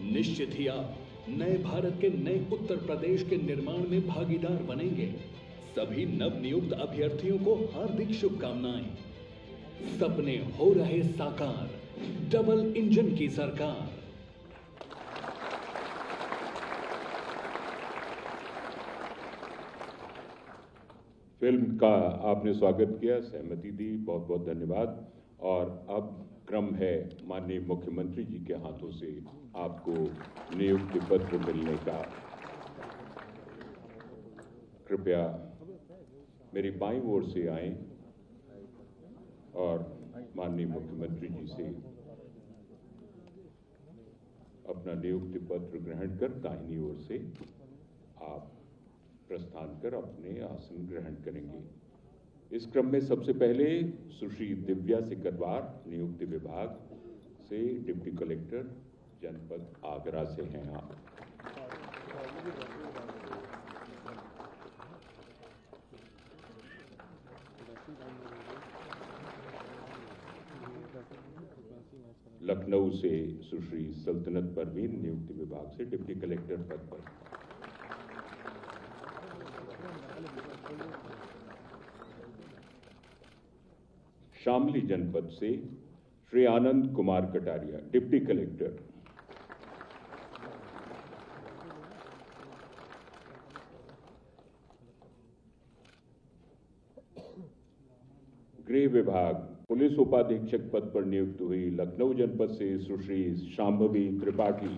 [SPEAKER 9] निश्चित ही आप नए भारत के नए उत्तर प्रदेश के निर्माण में भागीदार बनेंगे। सभी नवनियुक्त अभ्यर्थियों को हार्दिक शुभकामनाएं। सपने हो रहे साकार, डबल इंजन की सरकार।
[SPEAKER 1] फिल्म का आपने स्वागत किया, सहमति दी, बहुत बहुत धन्यवाद। और अब क्रम है माननीय मुख्यमंत्री जी के हाथों से आपको नियुक्ति पत्र मिलने का। कृपया मेरी बाईं ओर से आएं और माननीय मुख्यमंत्री जी से अपना नियुक्ति पत्र ग्रहण कर दाहिनी ओर से आप प्रस्थान कर अपने आसन ग्रहण करेंगे। इस क्रम में सबसे पहले सुश्री दिव्या सिकरवार नियुक्ति विभाग से डिप्टी कलेक्टर जनपद आगरा से हैं आप। लखनऊ से सुश्री सल्तनत परवीन नियुक्ति विभाग से डिप्टी कलेक्टर पद पर। शामली जनपद से श्री आनंद कुमार कटारिया डिप्टी कलेक्टर। गृह विभाग पुलिस उपाधीक्षक पद पर नियुक्त हुई लखनऊ जनपद से सुश्री शांभवी त्रिपाठी।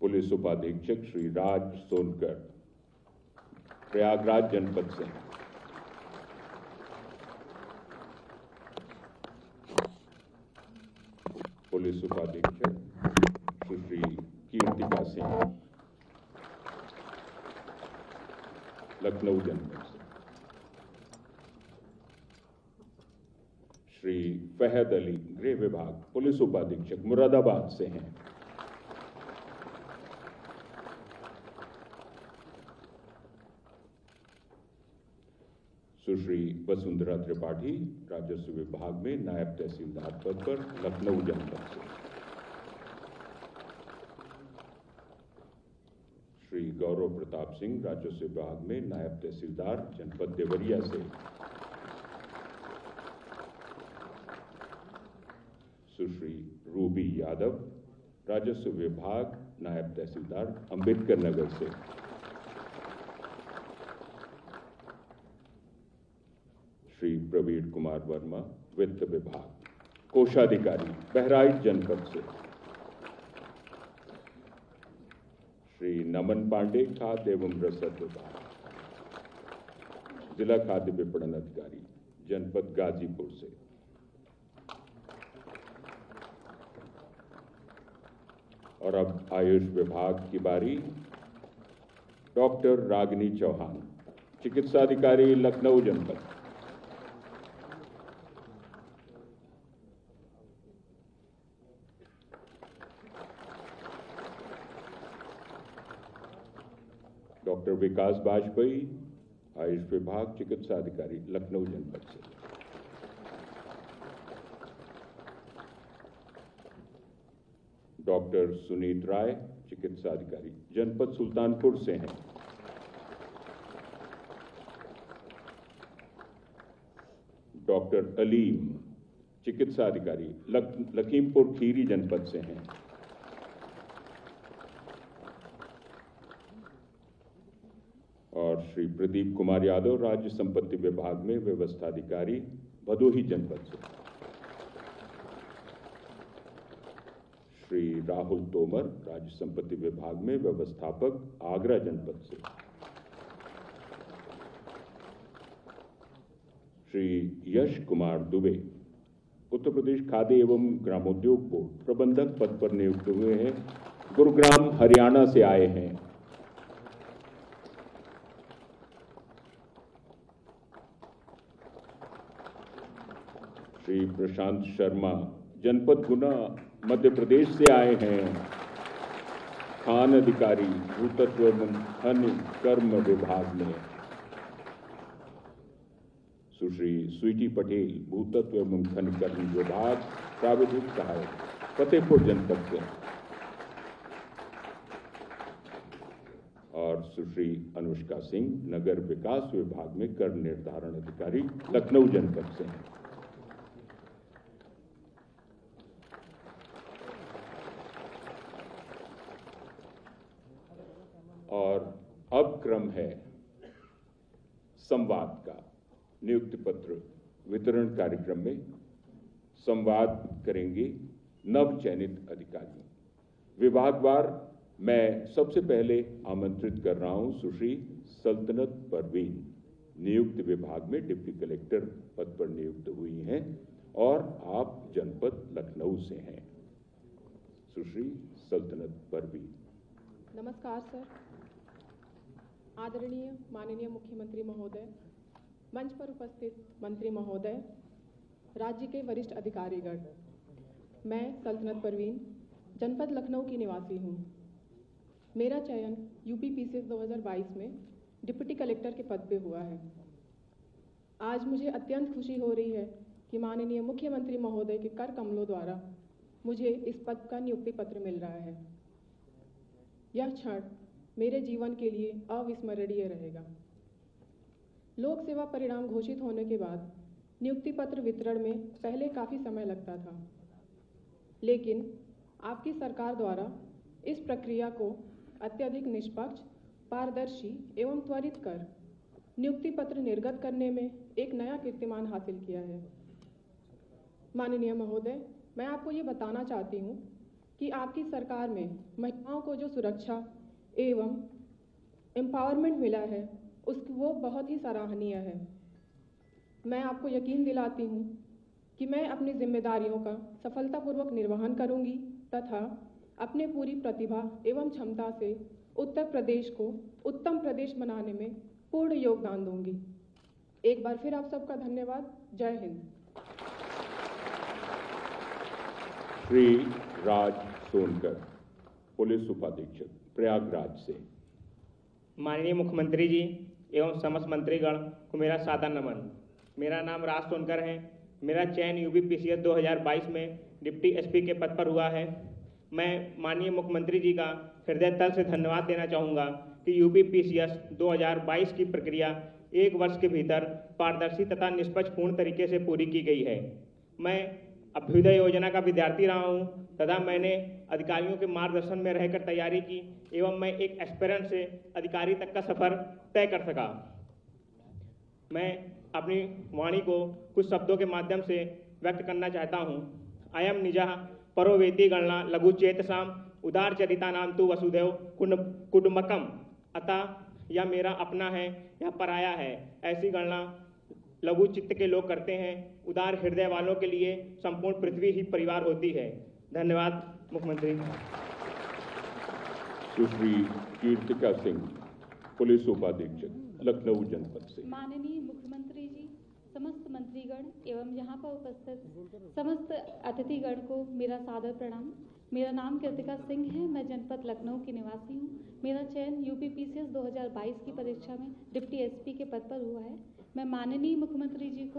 [SPEAKER 1] पुलिस उपाधीक्षक श्री राज सोनकर प्रयागराज जनपद से। पुलिस उपाधीक्षक सुश्री कीर्तिका सिंह लखनऊ जनपद से। श्री फहद अली गृह विभाग पुलिस उपाधीक्षक मुरादाबाद से हैं। सुश्री वसुंधरा त्रिपाठी राजस्व विभाग में नायब तहसीलदार पद पर लखनऊ जनपद से। श्री गौरव प्रताप सिंह राजस्व विभाग में नायब तहसीलदार जनपद देवरिया से। सुश्री रूबी यादव राजस्व विभाग नायब तहसीलदार अंबेडकर नगर से। श्री प्रवीण कुमार वर्मा वित्त विभाग कोषाधिकारी बहराइच जनपद से। श्री नमन पांडे खाद्य एवं रसद विभाग जिला खाद्य विपणन अधिकारी जनपद गाजीपुर से। और अब आयुष विभाग की बारी। डॉक्टर रागिनी चौहान चिकित्साधिकारी लखनऊ जनपद। डॉक्टर विकास वाजपेयी आयुष विभाग चिकित्सा अधिकारी लखनऊ जनपद से। डॉक्टर सुनीत राय चिकित्सा अधिकारी जनपद सुल्तानपुर से हैं। डॉक्टर अलीम चिकित्सा अधिकारी लखीमपुर खीरी जनपद से हैं। और श्री प्रदीप कुमार यादव राज्य संपत्ति विभाग में व्यवस्थाधिकारी भदोही जनपद से। श्री राहुल तोमर राज्य संपत्ति विभाग में व्यवस्थापक आगरा जनपद से। श्री यश कुमार दुबे उत्तर प्रदेश खाद्य एवं ग्रामोद्योग बोर्ड प्रबंधक पद पर नियुक्त हुए हैं, गुरुग्राम हरियाणा से आए हैं। श्री प्रशांत शर्मा जनपद गुना मध्य प्रदेश से आए हैं, खान अधिकारी भूतत्व एवं खनिज कर्म विभाग में। सुश्री स्वीटी पटेल भूतत्व एवं खनिज कर्म विभाग प्राविधिक सहायक फतेहपुर जनपद से। और सुश्री अनुष्का सिंह नगर विकास विभाग में कर निर्धारण अधिकारी लखनऊ जनपद से हैं। और अब क्रम है संवाद का। नियुक्ति पत्र वितरण कार्यक्रम में संवाद करेंगे नव चयनित अधिकारी। विभागवार मैं सबसे पहले आमंत्रित कर रहा हूं सुश्री सल्तनत परवीन, नियुक्त विभाग में डिप्टी कलेक्टर पद पर नियुक्त हुई हैं और आप जनपद लखनऊ से हैं। सुश्री सल्तनत परवीन।
[SPEAKER 11] नमस्कार सर। आदरणीय माननीय मुख्यमंत्री महोदय, मंच पर उपस्थित मंत्री महोदय, राज्य के वरिष्ठ अधिकारीगण, मैं सल्तनत परवीन जनपद लखनऊ की निवासी हूँ। मेरा चयन यूपी पीसीएस 2022 में डिप्टी कलेक्टर के पद पे हुआ है। आज मुझे अत्यंत खुशी हो रही है कि माननीय मुख्यमंत्री महोदय के कर कमलों द्वारा मुझे इस पद का नियुक्ति पत्र मिल रहा है। यह क्षण मेरे जीवन के लिए अविस्मरणीय रहेगा। लोक सेवा परिणाम घोषित होने के बाद नियुक्ति पत्र वितरण में पहले काफ़ी समय लगता था, लेकिन आपकी सरकार द्वारा इस प्रक्रिया को अत्यधिक निष्पक्ष, पारदर्शी एवं त्वरित कर नियुक्ति पत्र निर्गत करने में एक नया कीर्तिमान हासिल किया है। माननीय महोदय, मैं आपको ये बताना चाहती हूँ कि आपकी सरकार में महिलाओं को जो सुरक्षा एवं एम्पावरमेंट मिला है वो बहुत ही सराहनीय है। मैं आपको यकीन दिलाती हूँ कि मैं अपनी जिम्मेदारियों का सफलतापूर्वक निर्वहन करूँगी तथा अपने पूरी प्रतिभा एवं क्षमता से उत्तर प्रदेश को उत्तम प्रदेश बनाने में पूर्ण योगदान दूंगी। एक बार फिर आप सबका धन्यवाद। जय हिंद।
[SPEAKER 1] श्री राज सोनकर, पुलिस उपाधीक्षक, प्रयागराज से।
[SPEAKER 12] माननीय मुख्यमंत्री जी एवं समस्त मंत्रीगण को मेरा सादर नमन। मेरा नाम राज सोनकर है। मेरा चयन यूपी पीसीएस 2022 में डिप्टी एसपी के पद पर हुआ है। मैं माननीय मुख्यमंत्री जी का हृदय तल से धन्यवाद देना चाहूँगा कि यूपी पीसीएस 2022 की प्रक्रिया 1 वर्ष के भीतर पारदर्शी तथा निष्पक्षपूर्ण तरीके से पूरी की गई है। मैं अभ्युदय योजना का विद्यार्थी रहा हूँ तथा मैंने अधिकारियों के मार्गदर्शन में रहकर तैयारी की एवं मैं एक एस्पिरेंट से अधिकारी तक का सफर तय कर सका। मैं अपनी वाणी को कुछ शब्दों के माध्यम से व्यक्त करना चाहता हूँ। अयम निजः परोवेति गणना लघु चेतसाम उदार चरिता नाम तु वसुदेव कुटुंबकम। अतः यह मेरा अपना है या पराया है, ऐसी गणना लघु चित्त के लोग करते हैं। उदार हृदय वालों के लिए संपूर्ण पृथ्वी ही परिवार होती है। धन्यवाद मुख्यमंत्री।
[SPEAKER 1] सुश्री कीर्तिका सिंह, पुलिस उपाधीक्षक, लखनऊ जनपद से।
[SPEAKER 10] माननीय मुख्यमंत्री जी, समस्त मंत्रीगण एवं यहाँ पर उपस्थित समस्त अतिथिगण को मेरा सादर प्रणाम। मेरा नाम कीर्तिका सिंह है। मैं जनपद लखनऊ की निवासी हूँ। मेरा चयन यूपी पीसीएस 2022 की परीक्षा में डिप्टी एसपी के पद पर हुआ है। मैं माननीय मुख्यमंत्री जी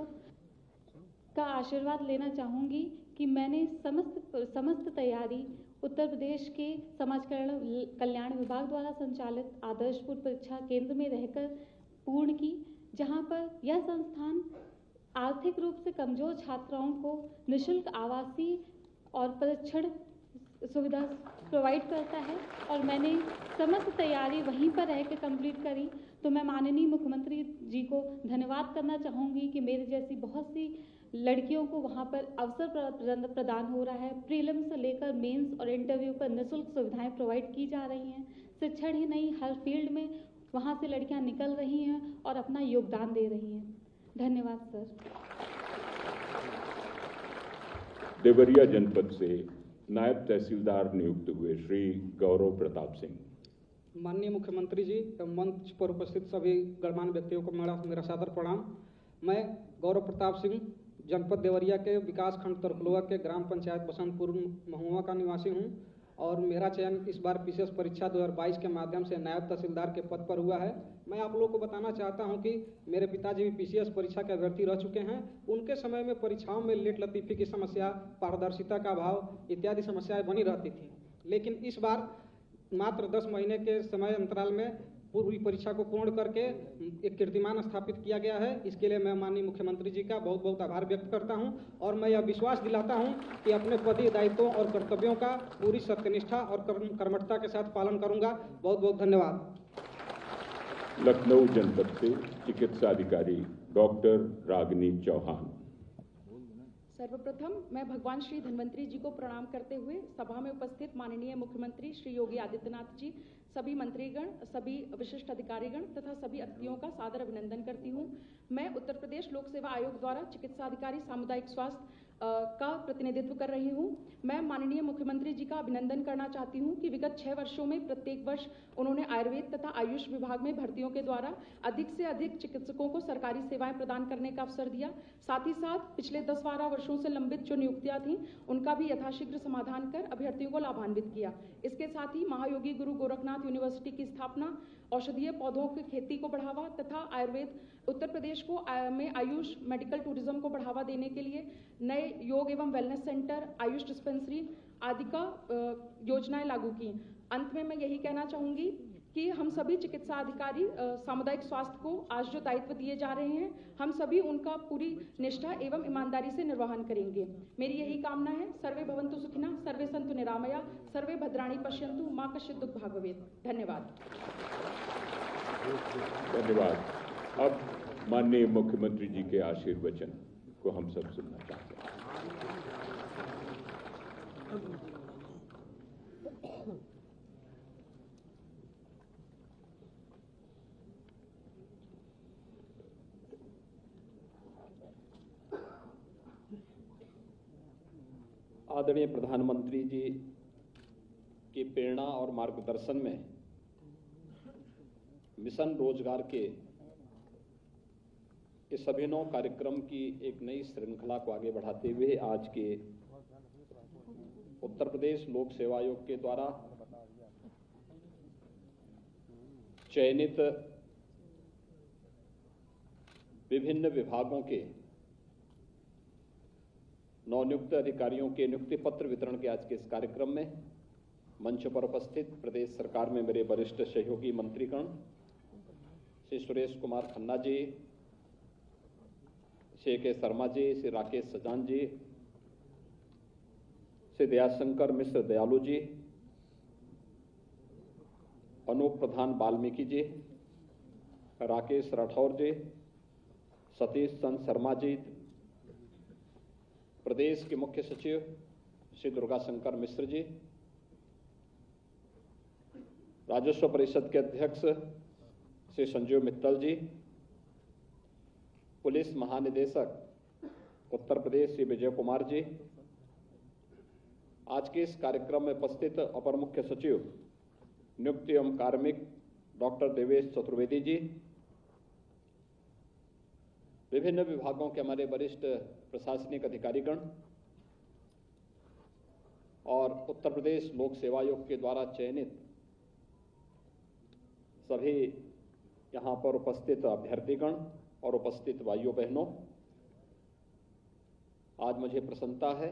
[SPEAKER 10] का आशीर्वाद लेना चाहूँगी कि मैंने समस्त तैयारी उत्तर प्रदेश के समाज कल्याण विभाग द्वारा संचालित आदर्शपुर परीक्षा केंद्र में रहकर पूर्ण की, जहाँ पर यह संस्थान आर्थिक रूप से कमजोर छात्राओं को निःशुल्क आवासीय और परीक्षण सुविधा प्रोवाइड करता है और मैंने समस्त तैयारी वहीं पर रहकर कंप्लीट करी। तो मैं माननीय मुख्यमंत्री जी को धन्यवाद करना चाहूँगी कि मेरे जैसी बहुत सी लड़कियों को वहाँ पर अवसर प्रदान हो रहा है। प्रीलिम्स से लेकर मेंस और इंटरव्यू पर निःशुल्क सुविधाएं प्रोवाइड की जा रही हैं। शिक्षण ही नहीं, हर फील्ड में वहाँ से लड़कियाँ निकल रही हैं और अपना योगदान दे रही हैं। धन्यवाद सर।
[SPEAKER 1] देवरिया जनपद से नायब तहसीलदार नियुक्त हुए श्री गौरव प्रताप सिंह।
[SPEAKER 13] माननीय मुख्यमंत्री जी एवं मंच पर उपस्थित सभी गणमान्य व्यक्तियों को मेरा सादर प्रणाम। मैं गौरव प्रताप सिंह जनपद देवरिया के विकास खंड तरकुलवा के ग्राम पंचायत बसंतपुर महुआ का निवासी हूं और मेरा चयन इस बार पीसीएस परीक्षा 2022 के माध्यम से नायब तहसीलदार के पद पर हुआ है। मैं आप लोगों को बताना चाहता हूं कि मेरे पिताजी भी पीसीएस परीक्षा के अभ्यर्थी रह चुके हैं। उनके समय में परीक्षाओं में लेट लतीफ़ी की समस्या, पारदर्शिता का अभाव इत्यादि समस्याएं बनी रहती थी, लेकिन इस बार मात्र 10 महीने के समय अंतराल में पूरी परीक्षा को पूर्ण करके एक कीर्तिमान स्थापित किया गया है। इसके लिए मैं माननीय मुख्यमंत्री जी का बहुत बहुत आभार व्यक्त करता हूं और मैं यह विश्वास दिलाता हूं कि अपने पदीय दायित्वों और कर्तव्यों का पूरी सत्यनिष्ठा और कर्मठता के साथ पालन करूंगा। बहुत बहुत धन्यवाद।
[SPEAKER 1] लखनऊ जनपद से चिकित्सा अधिकारी डॉक्टर रागिनी चौहान।
[SPEAKER 11] सर्वप्रथम मैं भगवान श्री धन्वंतरी जी को प्रणाम करते हुए सभा में उपस्थित माननीय मुख्यमंत्री श्री योगी आदित्यनाथ जी, सभी मंत्रीगण, सभी विशिष्ट अधिकारीगण तथा सभी अतिथियों का सादर अभिनंदन करती हूँ। मैं उत्तर प्रदेश लोक सेवा आयोग द्वारा चिकित्सा अधिकारी सामुदायिक स्वास्थ्य का प्रतिनिधित्व कर रही हूँ। मैं माननीय मुख्यमंत्री जी का अभिनंदन करना चाहती हूँ कि विगत 6 वर्षों में प्रत्येक वर्ष उन्होंने आयुर्वेद तथा आयुष विभाग में भर्तियों के द्वारा अधिक से अधिक चिकित्सकों को सरकारी सेवाएं प्रदान करने का अवसर दिया। साथ ही साथ पिछले 10-12 वर्षों से लंबित जो नियुक्तियां थीं उनका भी यथाशीघ्र समाधान कर अभ्यर्थियों को लाभान्वित किया। इसके साथ ही महायोगी गुरु गोरखनाथ यूनिवर्सिटी की स्थापना, औषधीय पौधों की खेती को बढ़ावा तथा आयुर्वेद उत्तर प्रदेश को में आयुष मेडिकल टूरिज्म को बढ़ावा देने के लिए नए योग एवं वेलनेस सेंटर, आयुष डिस्पेंसरी आदि का योजनाएं लागू की। अंत में मैं यही कहना चाहूंगी कि हम सभी चिकित्सा अधिकारी सामुदायिक स्वास्थ्य को आज जो दायित्व दिए जा रहे हैं, हम सभी उनका पूरी निष्ठा एवं ईमानदारी से निर्वहन करेंगे। मेरी यही कामना है। सर्वे भवन्तु सुखिनः, सर्वे सन्तु निरामया, सर्वे भद्राणि पश्यन्तु, मा कश्चित् दुःखभाग् भवेत्। धन्यवाद।
[SPEAKER 1] धन्यवाद। अब माननीय मुख्यमंत्री जी के आशीर्वचन को हम सब सुनना चाहते हैं।
[SPEAKER 14] आदरणीय प्रधानमंत्री जी की प्रेरणा और मार्गदर्शन में मिशन रोजगार के इस अभिनव कार्यक्रम की एक नई श्रृंखला को आगे बढ़ाते हुए आज के उत्तर प्रदेश लोक सेवा आयोग के द्वारा चयनित विभिन्न विभागों के नवनियुक्त अधिकारियों के नियुक्ति पत्र वितरण के आज के इस कार्यक्रम में मंच पर उपस्थित प्रदेश सरकार में मेरे वरिष्ठ सहयोगी मंत्रीगण श्री सुरेश कुमार खन्ना जी, श्री के शर्मा जी, श्री राकेश सजान जी, श्री दयाशंकर मिश्र दयालु जी, अनूप प्रधान वाल्मीकि जी, राकेश राठौर जी, सतीश चंद शर्मा जी, प्रदेश के मुख्य सचिव श्री दुर्गाशंकर मिश्र जी, राजस्व परिषद के अध्यक्ष श्री संजीव मित्तल जी, पुलिस महानिदेशक उत्तर प्रदेश श्री विजय कुमार जी, आज के इस कार्यक्रम में उपस्थित अपर मुख्य सचिव नियुक्ति एवं कार्मिक डॉक्टर देवेश चतुर्वेदी जी, विभिन्न विभागों के हमारे वरिष्ठ प्रशासनिक अधिकारीगण और उत्तर प्रदेश लोक सेवा आयोग के द्वारा चयनित सभी यहाँ पर उपस्थित अभ्यर्थीगण और उपस्थित भाइयों बहनों, आज मुझे प्रसन्नता है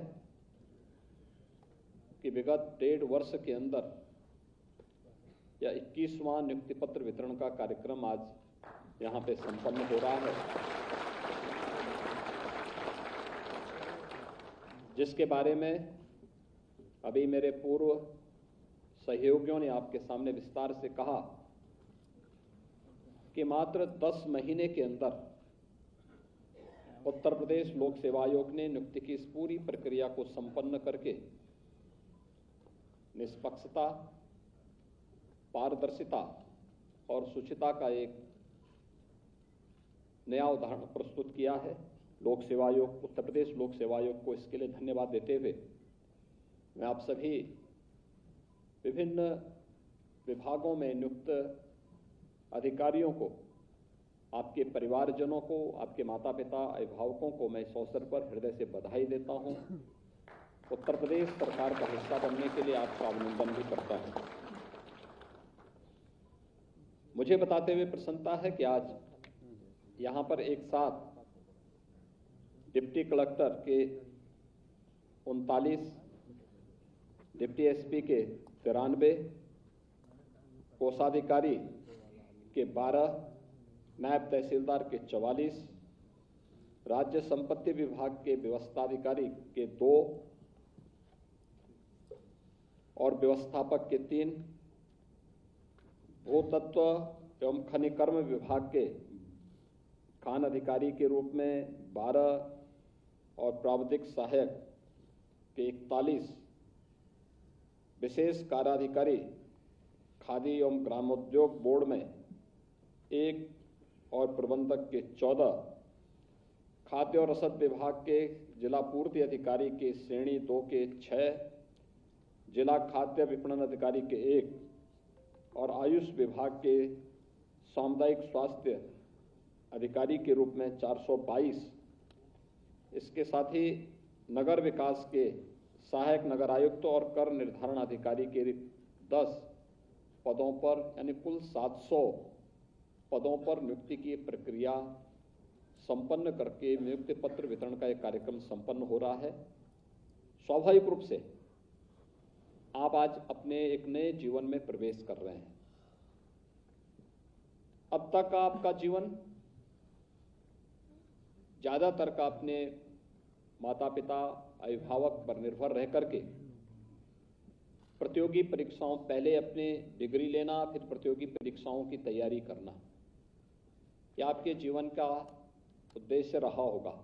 [SPEAKER 14] कि विगत 1.5 वर्ष के अंदर यह 21वां नियुक्ति पत्र वितरण का कार्यक्रम आज यहाँ पे संपन्न हो रहा है, जिसके बारे में अभी मेरे पूर्व सहयोगियों ने आपके सामने विस्तार से कहा कि मात्र 10 महीने के अंदर उत्तर प्रदेश लोक सेवा आयोग ने नियुक्ति की इस पूरी प्रक्रिया को संपन्न करके निष्पक्षता, पारदर्शिता और शुचिता का एक नया उदाहरण प्रस्तुत किया है। लोक सेवा आयोग, उत्तर प्रदेश लोक सेवा आयोग को इसके लिए धन्यवाद देते हुए मैं आप सभी विभिन्न विभागों में नियुक्त अधिकारियों को, आपके परिवारजनों को, आपके माता पिता, अभिभावकों को मैं इस अवसर पर हृदय से बधाई देता हूं। उत्तर प्रदेश सरकार का हिस्सा बनने के लिए आपका अभिनंदन भी करता हूं। मुझे बताते हुए प्रसन्नता है कि आज यहां पर एक साथ डिप्टी कलेक्टर के 39, डिप्टी एसपी के 93, कोषाधिकारी के 12, नायब तहसीलदार के 44, राज्य संपत्ति विभाग के व्यवस्थाधिकारी के 2 और व्यवस्थापक के 3, भूतत्व एवं खनिकर्म विभाग के खान अधिकारी के रूप में 12, और प्राविधिक सहायक के 41, विशेष कार्याधिकारी खादी एवं ग्रामोद्योग बोर्ड में 1 और प्रबंधक के 14, खाद्य और रसद विभाग के जिला पूर्ति अधिकारी के श्रेणी 2 के 6, जिला खाद्य विपणन अधिकारी के 1 और आयुष विभाग के सामुदायिक स्वास्थ्य अधिकारी के रूप में 422। इसके साथ ही नगर विकास के सहायक नगर आयुक्त और कर निर्धारण अधिकारी के 10 पदों पर यानी कुल 700 पदों पर नियुक्ति की प्रक्रिया संपन्न करके नियुक्ति पत्र वितरण का एक कार्यक्रम संपन्न हो रहा है। स्वाभाविक रूप से आप आज अपने एक नए जीवन में प्रवेश कर रहे हैं। अब तक आपका जीवन ज्यादातर का अपने माता पिता अभिभावक पर निर्भर रह करके प्रतियोगी परीक्षाओं, पहले अपने डिग्री लेना, फिर प्रतियोगी परीक्षाओं की तैयारी करना, यह आपके जीवन का उद्देश्य रहा होगा।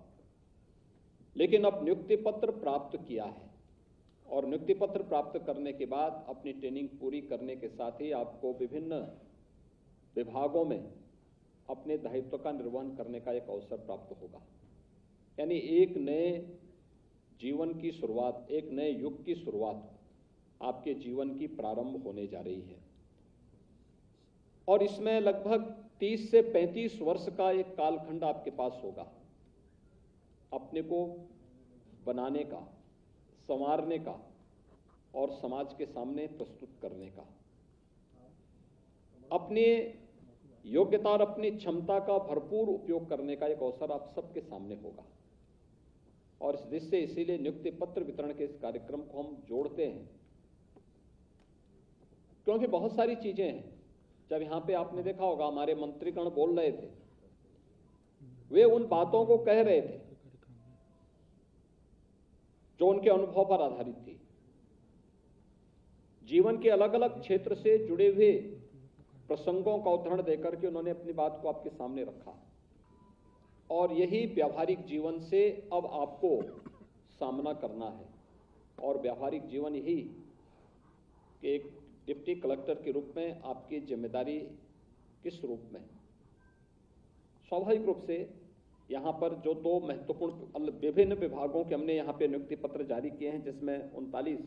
[SPEAKER 14] लेकिन अब नियुक्ति पत्र प्राप्त किया है और नियुक्ति पत्र प्राप्त करने के बाद अपनी ट्रेनिंग पूरी करने के साथ ही आपको विभिन्न विभागों में अपने दायित्व का निर्वहन करने का एक अवसर प्राप्त होगा। यानी एक नए जीवन की शुरुआत, एक नए युग की शुरुआत आपके जीवन की प्रारंभ होने जा रही है और इसमें लगभग 30 से 35 वर्ष का एक कालखंड आपके पास होगा अपने को बनाने का, संवारने का और समाज के सामने प्रस्तुत करने का। अपने योग्यता और अपनी क्षमता का भरपूर उपयोग करने का एक अवसर आप सबके सामने होगा और इस दृष्टि से इसीलिए नियुक्ति पत्र वितरण के इस कार्यक्रम को हम जोड़ते हैं, क्योंकि बहुत सारी चीजें हैं। जब यहां पे आपने देखा होगा हमारे मंत्रीगण बोल रहे थे, वे उन बातों को कह रहे थे जो उनके अनुभव पर आधारित थी। जीवन के अलग अलग क्षेत्र से जुड़े हुए प्रसंगों का उदाहरण देकर के उन्होंने अपनी बात को आपके सामने रखा और यही व्यावहारिक जीवन से अब आपको सामना करना है। और व्यावहारिक जीवन यही कि एक डिप्टी कलेक्टर के रूप में आपकी जिम्मेदारी किस रूप में। स्वाभाविक रूप से यहाँ पर जो 2 महत्वपूर्ण विभिन्न विभागों के हमने यहाँ पे नियुक्ति पत्र जारी किए हैं, जिसमें 39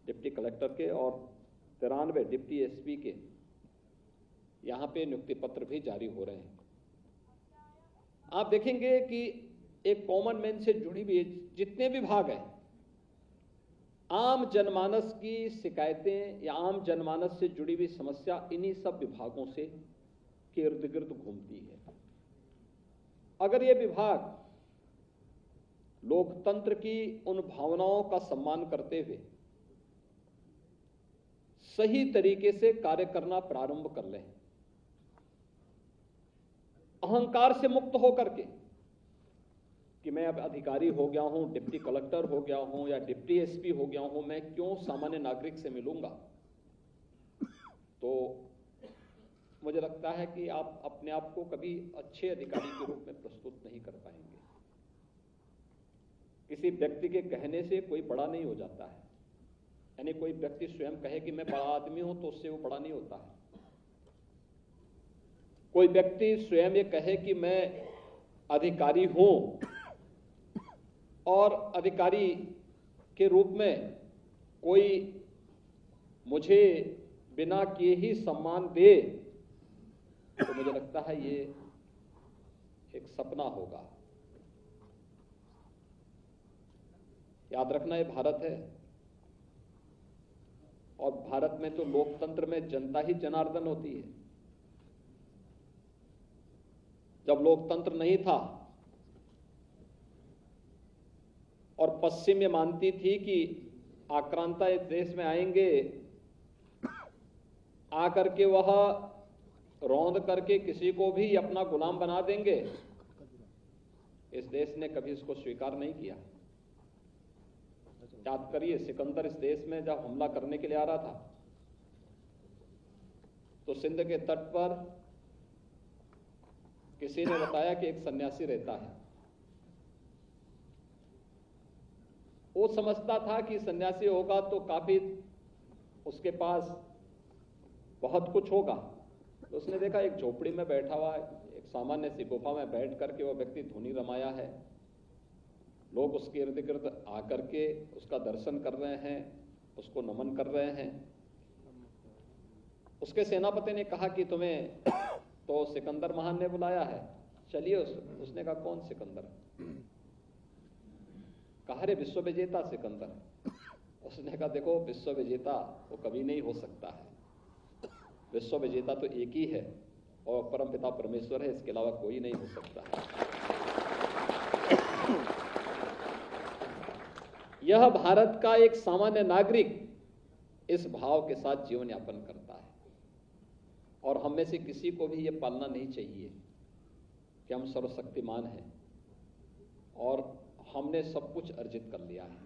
[SPEAKER 14] डिप्टी कलेक्टर के और 93 डिप्टी एसपी के यहाँ पे नियुक्ति पत्र भी जारी हो रहे हैं। आप देखेंगे कि एक कॉमन मैन से जुड़ी हुई जितने विभाग हैं, आम जनमानस की शिकायतें या आम जनमानस से जुड़ी हुई समस्या इन्हीं सब विभागों से के इर्द गिर्द घूमती है। अगर ये विभाग लोकतंत्र की उन भावनाओं का सम्मान करते हुए सही तरीके से कार्य करना प्रारंभ कर लें, अहंकार से मुक्त होकर के कि मैं अब अधिकारी हो गया हूं, डिप्टी कलेक्टर हो गया हूं या डिप्टी एसपी हो गया हूं, मैं क्यों सामान्य नागरिक से मिलूंगा, तो मुझे लगता है कि आप अपने आप को कभी अच्छे अधिकारी के रूप में प्रस्तुत नहीं कर पाएंगे। किसी व्यक्ति के कहने से कोई बड़ा नहीं हो जाता है। यानी कोई व्यक्ति स्वयं कहे कि मैं बड़ा आदमी हूं तो उससे वो बड़ा नहीं होता है। कोई व्यक्ति स्वयं ये कहे कि मैं अधिकारी हूं और अधिकारी के रूप में कोई मुझे बिना किए ही सम्मान दे, तो मुझे लगता है ये एक सपना होगा। याद रखना ये भारत है और भारत में तो लोकतंत्र में जनता ही जनार्दन होती है। जब लोकतंत्र नहीं था और पश्चिम ये मानती थी कि आक्रांता इस देश में आएंगे, आकर के वह रौंद करके किसी को भी अपना गुलाम बना देंगे, इस देश ने कभी इसको स्वीकार नहीं किया। याद करिए, सिकंदर इस देश में जब हमला करने के लिए आ रहा था तो सिंध के तट पर किसी ने बताया कि एक सन्यासी रहता है वो समझता था कि सन्यासी होगा तो काफी उसके पास बहुत कुछ होगा। तो उसने देखा एक झोपड़ी में बैठा हुआ है, एक सामान्य सी गुफा में बैठ करके वो व्यक्ति धुनी रमाया है, लोग उसके इर्द गिर्द आकर के उसका दर्शन कर रहे हैं, उसको नमन कर रहे हैं। उसके सेनापति ने कहा कि तुम्हें तो सिकंदर महान ने बुलाया है, चलिए। उसने कहा कौन सिकंदर? कहा रे विश्व विजेता सिकंदर। उसने कहा देखो विश्व विजेता वो कभी नहीं हो सकता है, विश्व विजेता तो एक ही है और परमपिता परमेश्वर है, इसके अलावा कोई नहीं हो सकता है। यह भारत का एक सामान्य नागरिक इस भाव के साथ जीवन यापन करता है और हम में से किसी को भी यह पालना नहीं चाहिए कि हम सर्वशक्तिमान हैं और हमने सब कुछ अर्जित कर लिया है।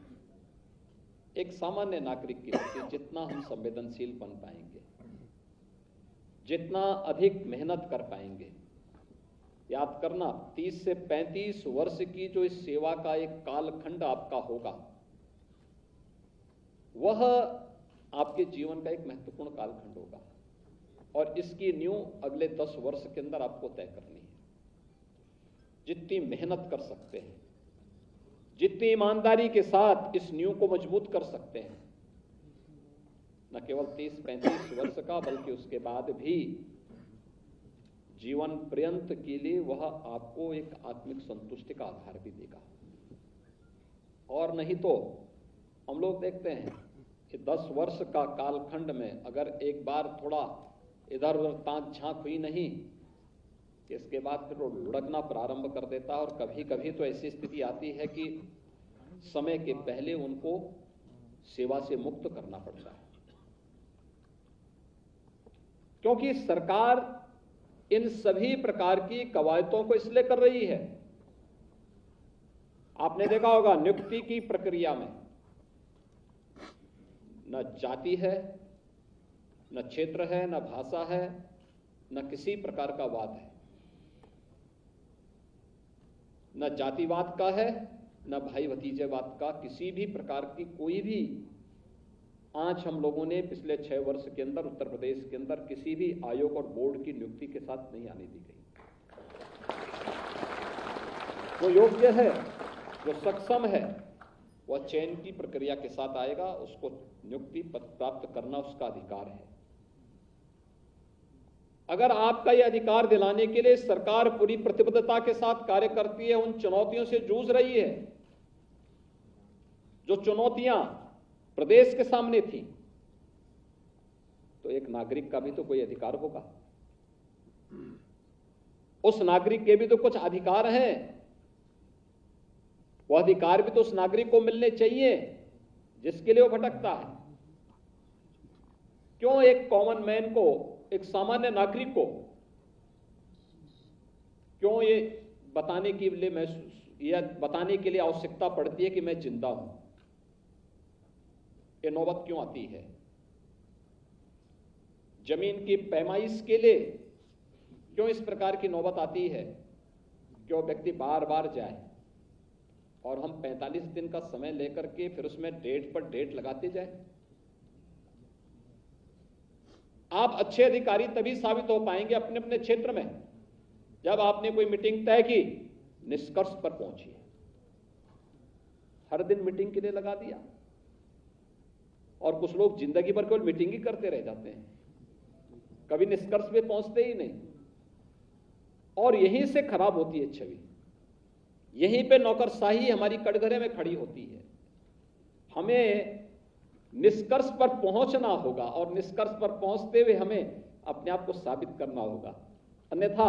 [SPEAKER 14] एक सामान्य नागरिक के प्रति जितना हम संवेदनशील बन पाएंगे, जितना अधिक मेहनत कर पाएंगे, याद करना 30 से 35 वर्ष की जो इस सेवा का एक कालखंड आपका होगा, वह आपके जीवन का एक महत्वपूर्ण कालखंड होगा और इसकी नींव अगले 10 वर्ष के अंदर आपको तय करनी है। जितनी मेहनत कर सकते हैं, जितनी ईमानदारी के साथ इस नींव को मजबूत कर सकते हैं, न केवल 30-35 वर्ष का बल्कि उसके बाद भी जीवन पर्यंत के लिए वह आपको एक आत्मिक संतुष्टि का आधार भी देगा। और नहीं तो हम लोग देखते हैं कि 10 वर्ष का कालखंड में अगर एक बार थोड़ा इधर उधर ताक झांक हुई नहीं, इसके बाद फिर वो लुढ़कना प्रारंभ कर देता है और कभी कभी तो ऐसी स्थिति आती है कि समय के पहले उनको सेवा से मुक्त करना पड़ता है, क्योंकि सरकार इन सभी प्रकार की कवायदों को इसलिए कर रही है। आपने देखा होगा नियुक्ति की प्रक्रिया में न जाति है, न क्षेत्र है, न भाषा है, न किसी प्रकार का वाद है, न जातिवाद का है, न भाई भतीजेवाद का, किसी भी प्रकार की कोई भी आंच हम लोगों ने पिछले 6 वर्ष के अंदर उत्तर प्रदेश के अंदर किसी भी आयोग और बोर्ड की नियुक्ति के साथ नहीं आने दी गई। वो योग्य है, जो सक्षम है, वह चयन की प्रक्रिया के साथ आएगा, उसको नियुक्ति पद प्राप्त करना उसका अधिकार है। अगर आपका यह अधिकार दिलाने के लिए सरकार पूरी प्रतिबद्धता के साथ कार्य करती है, उन चुनौतियों से जूझ रही है जो चुनौतियां प्रदेश के सामने थी, तो एक नागरिक का भी तो कोई अधिकार होगा, उस नागरिक के भी तो कुछ अधिकार हैं, वो अधिकार भी तो उस नागरिक को मिलने चाहिए जिसके लिए वो भटकता है। क्यों एक कॉमन मैन को, एक सामान्य नागरिक को क्यों ये बताने के लिए आवश्यकता पड़ती है कि मैं जिंदा हूं? ये नौबत क्यों आती है? जमीन की पैमाइश के लिए क्यों इस प्रकार की नौबत आती है? क्यों व्यक्ति बार बार जाए और हम 45 दिन का समय लेकर के फिर उसमें डेट पर डेट लगाते जाए? आप अच्छे अधिकारी तभी साबित हो पाएंगे अपने अपने क्षेत्र में जब आपने कोई मीटिंग तय की, निष्कर्ष पर पहुंचिए। हर दिन मीटिंग के लिए लगा दिया और कुछ लोग जिंदगी भर केवल मीटिंग ही करते रह जाते हैं, कभी निष्कर्ष पे पहुंचते ही नहीं, और यहीं से खराब होती है छवि। यहीं पे नौकरशाही हमारी कटघरे में खड़ी होती है। हमें निष्कर्ष पर पहुंचना होगा और निष्कर्ष पर पहुंचते हुए हमें अपने आप को साबित करना होगा, अन्यथा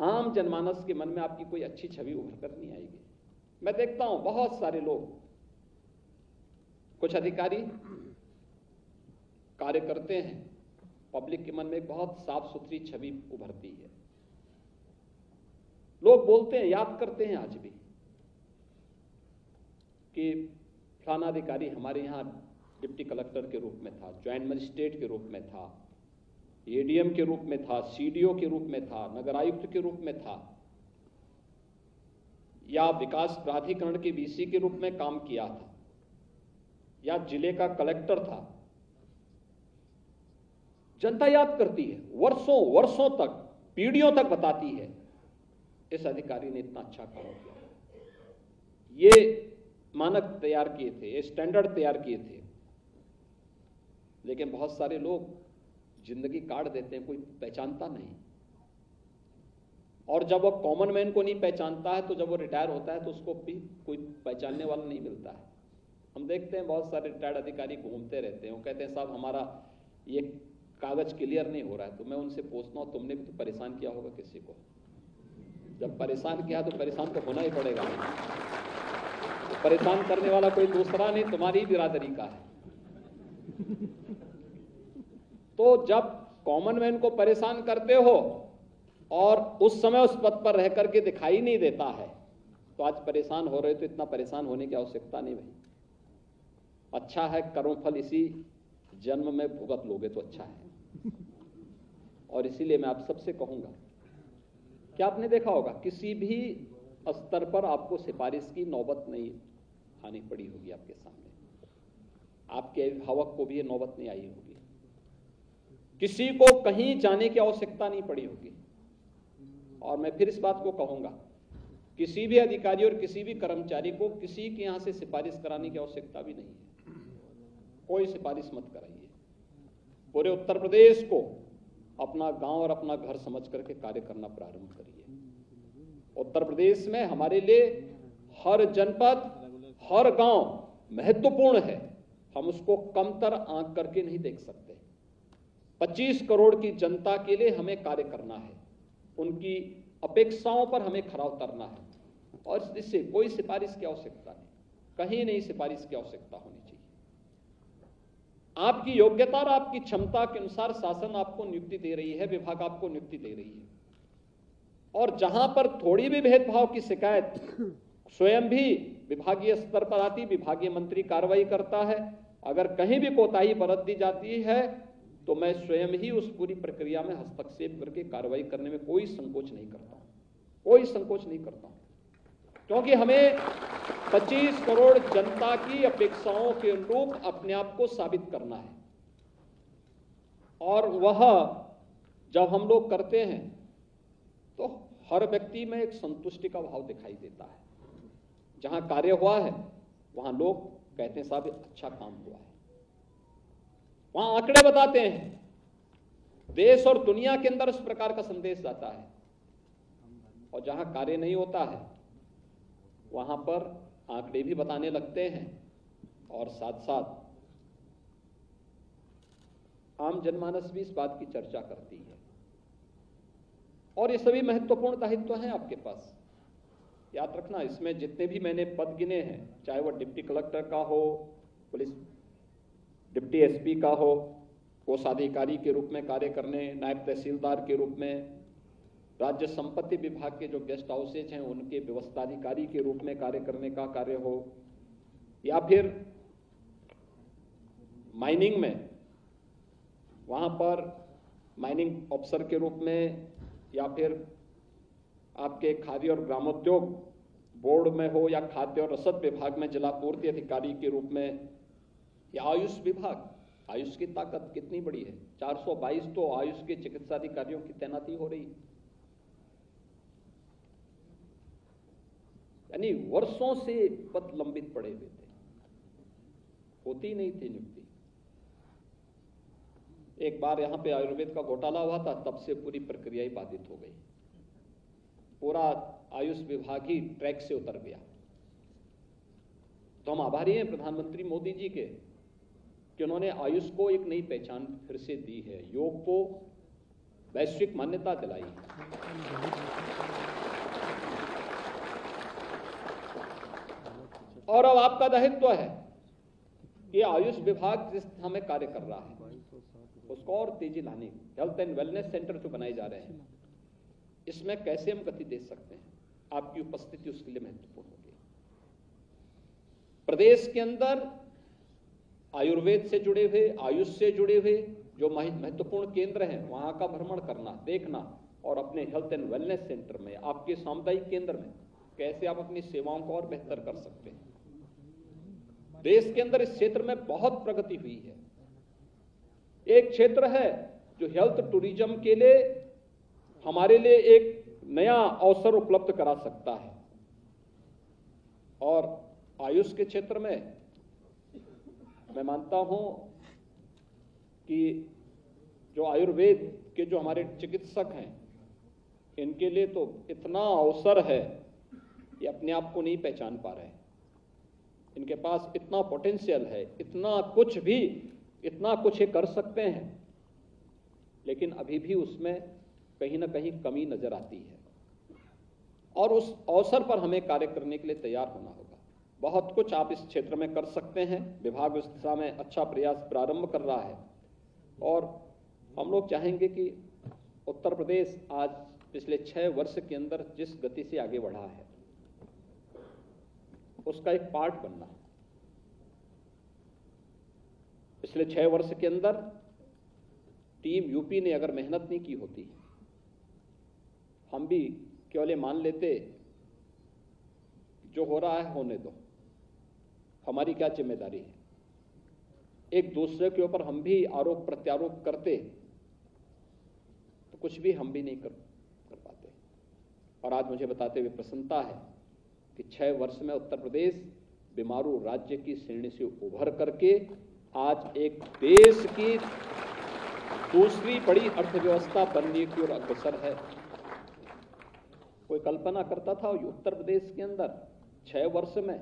[SPEAKER 14] आम जनमानस के मन में आपकी कोई अच्छी छवि उभर कर नहीं आएगी। मैं देखता हूं बहुत सारे लोग, कुछ अधिकारी कार्य करते हैं, पब्लिक के मन में एक बहुत साफ सुथरी छवि उभरती है, लोग बोलते हैं, याद करते हैं आज भी कि फलाना अधिकारी हमारे यहां डिप्टी कलेक्टर के रूप में था, ज्वाइंट मजिस्ट्रेट के रूप में था, एडीएम के रूप में था, सीडीओ के रूप में था, नगर आयुक्त के रूप में था, या विकास प्राधिकरण के वीसी के रूप में काम किया था। या जिले का कलेक्टर था, जनता याद करती है, वर्षों वर्षों तक, पीढ़ियों तक बताती है इस अधिकारी ने इतना अच्छा काम किया। ये मानक तैयार किए थे, ये स्टैंडर्ड तैयार किए थे, लेकिन बहुत सारे लोग जिंदगी काट देते हैं, कोई पहचानता नहीं। और जब वो कॉमन मैन को नहीं पहचानता है तो जब वो रिटायर होता है तो उसको भी कोई पहचानने वाला नहीं मिलता है। हम देखते हैं बहुत सारे रिटायर्ड अधिकारी घूमते रहते हैं, वो कहते हैं साहब हमारा ये कागज क्लियर नहीं हो रहा है। तो मैं उनसे पूछता हूँ, तुमने भी तो परेशान किया होगा किसी को, जब परेशान किया तो परेशान तो होना ही पड़ेगा। तो परेशान करने वाला कोई दूसरा नहीं, तुम्हारी बिरादरी का है। तो जब कॉमन मैन को परेशान करते हो और उस समय उस पद पर रह करके दिखाई नहीं देता है, तो आज परेशान हो रहे, तो इतना परेशान होने की आवश्यकता नहीं भाई। अच्छा है कर्म फल इसी जन्म में भुगत लोगे तो अच्छा है। और इसीलिए मैं आप सबसे कहूंगा कि आपने देखा होगा किसी भी स्तर पर आपको सिफारिश की नौबत नहीं आनी पड़ी होगी आपके सामने, आपके अभिभावक को भी ये नौबत नहीं आई होगी, किसी को कहीं जाने की आवश्यकता नहीं पड़ी होगी। और मैं फिर इस बात को कहूंगा, किसी भी अधिकारी और किसी भी कर्मचारी को किसी के यहां से सिफारिश कराने की आवश्यकता भी नहीं है। कोई सिफारिश मत कराइए। पूरे उत्तर प्रदेश को अपना गांव और अपना घर समझ करके कार्य करना प्रारंभ करिए। उत्तर प्रदेश में हमारे लिए हर जनपद, हर गांव महत्वपूर्ण है, हम उसको कमतर आंक करके नहीं देख सकते। 25 करोड़ की जनता के लिए हमें कार्य करना है, उनकी अपेक्षाओं पर हमें खरा उतरना है, और इससे कोई सिफारिश की आवश्यकता नहीं, कहीं नहीं सिफारिश की आवश्यकता होनी चाहिए। आपकी योग्यता और आपकी क्षमता के अनुसार शासन आपको नियुक्ति दे रही है, विभाग आपको नियुक्ति दे रही है। और जहां पर थोड़ी भी भेदभाव की शिकायत स्वयं भी विभागीय स्तर पर आती, विभागीय मंत्री कार्रवाई करता है। अगर कहीं भी कोताही बरत दी जाती है तो मैं स्वयं ही उस पूरी प्रक्रिया में हस्तक्षेप करके कार्रवाई करने में कोई संकोच नहीं करता हूं, कोई संकोच नहीं करता हूं, क्योंकि हमें 25 करोड़ जनता की अपेक्षाओं के अनुरूप अपने आप को साबित करना है। और वह जब हम लोग करते हैं तो हर व्यक्ति में एक संतुष्टि का भाव दिखाई देता है। जहां कार्य हुआ है वहां लोग कहते हैं साहब अच्छा काम हुआ है, वहां आंकड़े बताते हैं, देश और दुनिया के अंदर उस प्रकार का संदेश जाता है। और जहां कार्य नहीं होता है वहां पर आंकड़े भी बताने लगते हैं और साथ साथ आम जनमानस भी इस बात की चर्चा करती है। और ये सभी महत्वपूर्ण दायित्व हैं आपके पास, याद रखना। इसमें जितने भी मैंने पद गिने हैं, चाहे वह डिप्टी कलेक्टर का हो, पुलिस डिप्टी एसपी का हो, कोषाधिकारी के रूप में कार्य करने, नायब तहसीलदार के रूप में, राज्य संपत्ति विभाग के जो गेस्ट हाउसेज हैं उनके व्यवस्थाधिकारी के रूप में कार्य करने का कार्य हो, या फिर माइनिंग में वहां पर माइनिंग अफसर के रूप में, या फिर आपके खाद्य और ग्रामोद्योग बोर्ड में हो, या खाद्य और रसद विभाग में जिला पूर्ति अधिकारी के रूप में, या आयुष विभाग। आयुष की ताकत कितनी बड़ी है, 422 तो आयुष के चिकित्सा अधिकारियों की तैनाती हो रही है। यानी वर्षों से पद लंबित पड़े हुए थे, होती नहीं थी नियुक्ति। एक बार यहां पे आयुर्वेद का घोटाला हुआ था, तब से पूरी प्रक्रिया ही बाधित हो गई, पूरा आयुष विभाग ही ट्रैक से उतर गया। तो हम आभारी हैं प्रधानमंत्री मोदी जी के कि उन्होंने आयुष को एक नई पहचान फिर से दी है, योग को वैश्विक मान्यता दिलाई है। और अब आपका दायित्व है कि आयुष विभाग जिस दिशा में कार्य कर रहा है उसको और तेजी लाने, हेल्थ एंड वेलनेस सेंटर जो बनाए जा रहे हैं, इसमें कैसे हम गति दे सकते हैं, आपकी उपस्थिति उसके लिए महत्वपूर्ण होगी। प्रदेश के अंदर आयुर्वेद से जुड़े हुए, आयुष से जुड़े हुए जो महत्वपूर्ण केंद्र हैं वहां का भ्रमण करना, देखना, और अपने हेल्थ एंड वेलनेस सेंटर में, आपके सामुदायिक केंद्र में कैसे आप अपनी सेवाओं को और बेहतर कर सकते हैं। देश के अंदर इस क्षेत्र में बहुत प्रगति हुई है। एक क्षेत्र है जो हेल्थ टूरिज्म के लिए हमारे लिए एक नया अवसर उपलब्ध करा सकता है, और आयुष के क्षेत्र में मैं मानता हूं कि जो आयुर्वेद के जो हमारे चिकित्सक हैं, इनके लिए तो इतना अवसर है ये अपने आप को नहीं पहचान पा रहे हैं। इनके पास इतना पोटेंशियल है, इतना कुछ ये कर सकते हैं, लेकिन अभी भी उसमें कहीं ना कहीं कमी नजर आती है, और उस अवसर पर हमें कार्य करने के लिए तैयार होना होगा। बहुत कुछ आप इस क्षेत्र में कर सकते हैं। विभाग इस दिशा में अच्छा प्रयास प्रारंभ कर रहा है, और हम लोग चाहेंगे कि उत्तर प्रदेश आज पिछले 6 वर्ष के अंदर जिस गति से आगे बढ़ा है, उसका एक पार्ट बनना। पिछले 6 वर्ष के अंदर टीम यूपी ने अगर मेहनत नहीं की होती, हम भी केवल मान लेते जो हो रहा है होने दो, हमारी क्या जिम्मेदारी है। एक दूसरे के ऊपर हम भी आरोप प्रत्यारोप करते तो कुछ भी हम भी नहीं कर पाते। और आज मुझे बताते हुए प्रसन्नता है कि 6 वर्ष में उत्तर प्रदेश बीमारू राज्य की श्रेणी से उभर करके आज एक देश की दूसरी बड़ी अर्थव्यवस्था बनने की ओर अग्रसर है। कोई कल्पना करता था उत्तर प्रदेश के अंदर 6 वर्ष में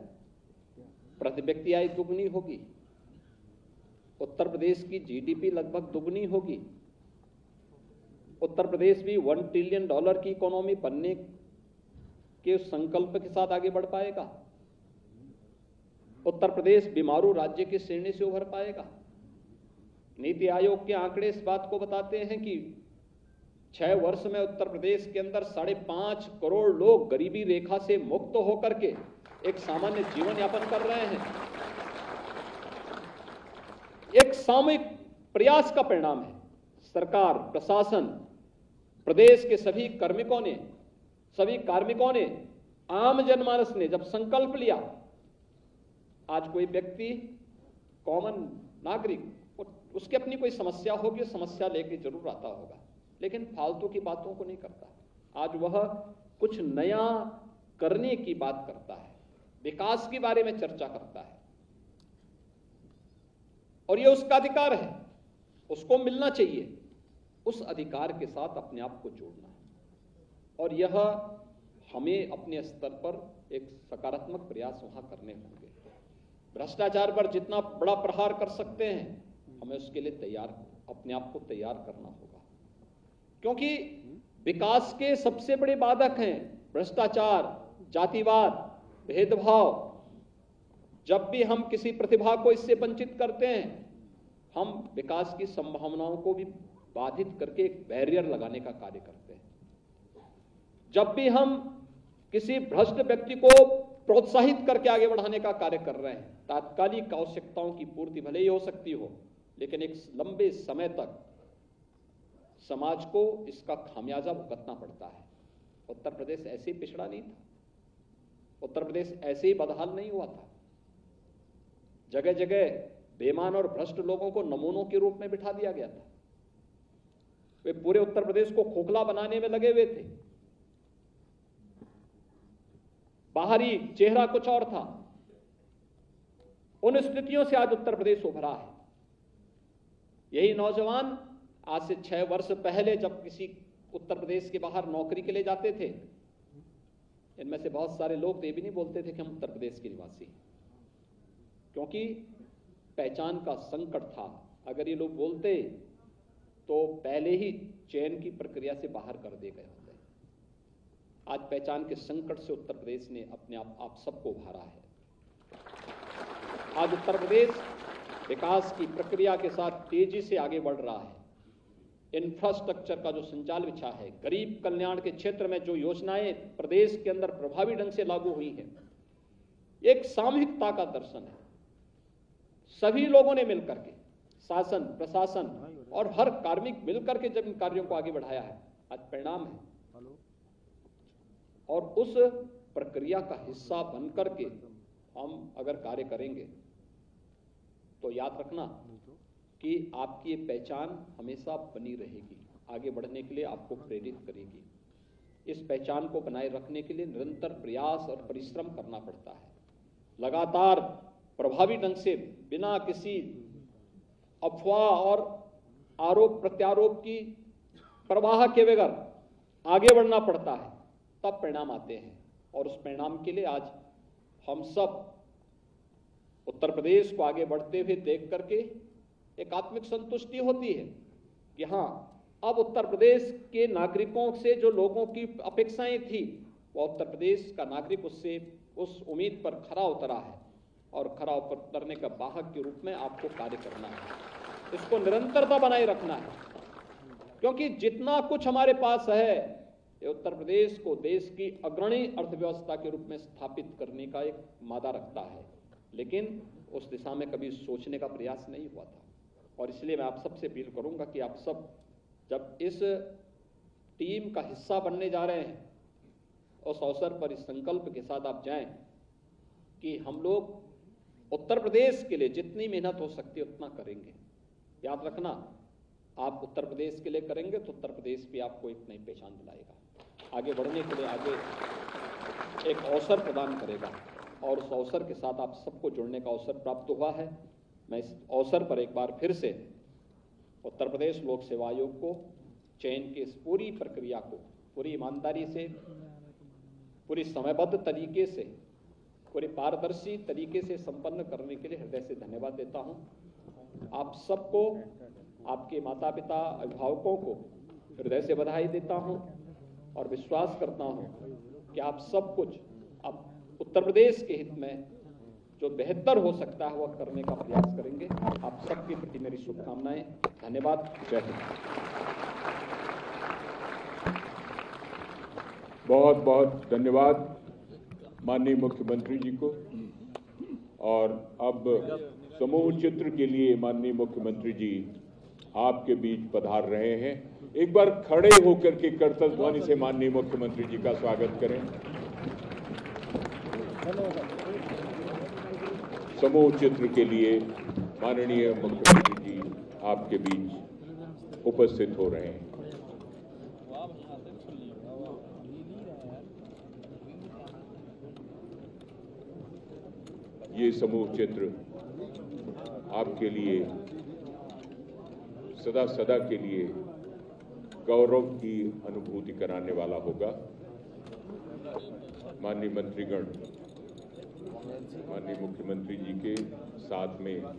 [SPEAKER 14] प्रति व्यक्ति आय दुगनी होगी, उत्तर प्रदेश की जीडीपी लगभग दुगनी होगी, उत्तर प्रदेश भी $1 ट्रिलियन की इकोनॉमी बनने के संकल्प के साथ आगे बढ़ पाएगा, उत्तर प्रदेश बीमारू राज्य की श्रेणी से उभर पाएगा। नीति आयोग के आंकड़े इस बात को बताते हैं कि 6 वर्ष में उत्तर प्रदेश के अंदर 5.5 करोड़ लोग गरीबी रेखा से मुक्त होकर के एक सामान्य जीवन यापन कर रहे हैं। एक सामूहिक प्रयास का परिणाम है। सरकार, प्रशासन, प्रदेश के सभी कार्मिकों ने, आम जनमानस ने जब संकल्प लिया, आज कोई व्यक्ति, कॉमन नागरिक, उसकी अपनी कोई समस्या होगी, समस्या लेके जरूर आता होगा, लेकिन फालतू की बातों को नहीं करता। आज वह कुछ नया करने की बात करता है, विकास के बारे में चर्चा करता है, और यह उसका अधिकार है, उसको मिलना चाहिए। उस अधिकार के साथ अपने आप को जोड़ना है, और यह हमें अपने स्तर पर एक सकारात्मक प्रयास वहां करने होंगे। भ्रष्टाचार पर जितना बड़ा प्रहार कर सकते हैं, हमें उसके लिए अपने आप को तैयार करना होगा, क्योंकि विकास के सबसे बड़े बाधक हैं भ्रष्टाचार, जातिवाद, भेदभाव। जब भी हम किसी प्रतिभा को इससे वंचित करते हैं, हम विकास की संभावनाओं को भी बाधित करके एक बैरियर लगाने का कार्य करते हैं। जब भी हम किसी भ्रष्ट व्यक्ति को प्रोत्साहित करके आगे बढ़ाने का कार्य कर रहे हैं, तात्कालिक आवश्यकताओं की पूर्ति भले ही हो सकती हो, लेकिन एक लंबे समय तक समाज को इसका खामियाजा भुगतना पड़ता है। उत्तर प्रदेश ऐसे ही पिछड़ा नहीं था, उत्तर प्रदेश ऐसे ही बदहाल नहीं हुआ था। जगह जगह बेईमान और भ्रष्ट लोगों को नमूनों के रूप में बिठा दिया गया था। वे पूरे उत्तर प्रदेश को खोखला बनाने में लगे हुए थे। बाहरी चेहरा कुछ और था। उन स्थितियों से आज उत्तर प्रदेश उभरा है। यही नौजवान आज से 6 वर्ष पहले जब किसी उत्तर प्रदेश के बाहर नौकरी के लिए जाते थे, इनमें से बहुत सारे लोग तो ये भी नहीं बोलते थे कि हम उत्तर प्रदेश के निवासी हैं, क्योंकि पहचान का संकट था। अगर ये लोग बोलते तो पहले ही चयन की प्रक्रिया से बाहर कर दिए गए होते। आज पहचान के संकट से उत्तर प्रदेश ने अपने आप सबको उभारा है। आज उत्तर प्रदेश विकास की प्रक्रिया के साथ तेजी से आगे बढ़ रहा है। इंफ्रास्ट्रक्चर का जो संजाल बिछा है, गरीब कल्याण के क्षेत्र में जो योजनाएं प्रदेश के अंदर प्रभावी ढंग से लागू हुई हैं, एक सामूहिकता का दर्शन है। सभी लोगों ने मिलकर के, शासन, प्रशासन और हर कार्मिक मिलकर के जब इन कार्यों को आगे बढ़ाया है, आज परिणाम है। और उस प्रक्रिया का हिस्सा बनकर के हम अगर कार्य करेंगे तो याद रखना कि आपकी ये पहचान हमेशा बनी रहेगी, आगे बढ़ने के लिए आपको प्रेरित करेगी। इस पहचान को बनाए रखने के लिए निरंतर प्रयास और परिश्रम करना पड़ता है। लगातार प्रभावी ढंग से बिना किसी अफवाह और आरोप प्रत्यारोप की प्रवाह के बगैर आगे बढ़ना पड़ता है, तब परिणाम आते हैं। और उस परिणाम के लिए आज हम सब उत्तर प्रदेश को आगे बढ़ते हुए देख करके एक आत्मिक संतुष्टि होती है कि हाँ, अब उत्तर प्रदेश के नागरिकों से जो लोगों की अपेक्षाएं थी, वह उत्तर प्रदेश का नागरिक उससे उस उम्मीद पर खरा उतरा है और खरा उतरने का वाहक के रूप में आपको कार्य करना है। इसको निरंतरता बनाए रखना है, क्योंकि जितना कुछ हमारे पास है, ये उत्तर प्रदेश को देश की अग्रणी अर्थव्यवस्था के रूप में स्थापित करने का एक मादा रखता है, लेकिन उस दिशा में कभी सोचने का प्रयास नहीं हुआ था। और इसलिए मैं आप सबसे अपील करूंगा कि आप सब जब इस टीम का हिस्सा बनने जा रहे हैं, उस अवसर पर इस संकल्प के साथ आप जाएं कि हम लोग उत्तर प्रदेश के लिए जितनी मेहनत हो सकती है उतना करेंगे। याद रखना, आप उत्तर प्रदेश के लिए करेंगे तो उत्तर प्रदेश भी आपको एक नई पहचान दिलाएगा, आगे बढ़ने के लिए आगे एक अवसर प्रदान करेगा। और उस अवसर के साथ आप सबको जुड़ने का अवसर प्राप्त हुआ है। मैं इस अवसर पर एक बार फिर से उत्तर प्रदेश लोक सेवा आयोग को चयन की इस पूरी प्रक्रिया को पूरी ईमानदारी से, पूरी समयबद्ध तरीके से, पूरी पारदर्शी तरीके से संपन्न करने के लिए हृदय से धन्यवाद देता हूं। आप सबको, आपके माता पिता, अभिभावकों को हृदय से बधाई देता हूं और विश्वास करता हूं कि आप सब कुछ अब उत्तर प्रदेश के हित में जो बेहतर हो सकता है वह करने का प्रयास करेंगे। आप सबके प्रति मेरी शुभकामनाएं। धन्यवाद। जय हिंद।
[SPEAKER 1] बहुत बहुत धन्यवाद माननीय मुख्यमंत्री जी को। और अब समूह चित्र के लिए माननीय मुख्यमंत्री जी आपके बीच पधार रहे हैं। एक बार खड़े होकर के करतल ध्वनि से माननीय मुख्यमंत्री जी का स्वागत करें। समूह चित्र के लिए माननीय मुख्यमंत्री जी आपके बीच उपस्थित हो रहे हैं। ये समूह चित्र आपके लिए सदा सदा के लिए गौरव की अनुभूति कराने वाला होगा। माननीय मंत्रीगण, माननीय मुख्यमंत्री जी के साथ में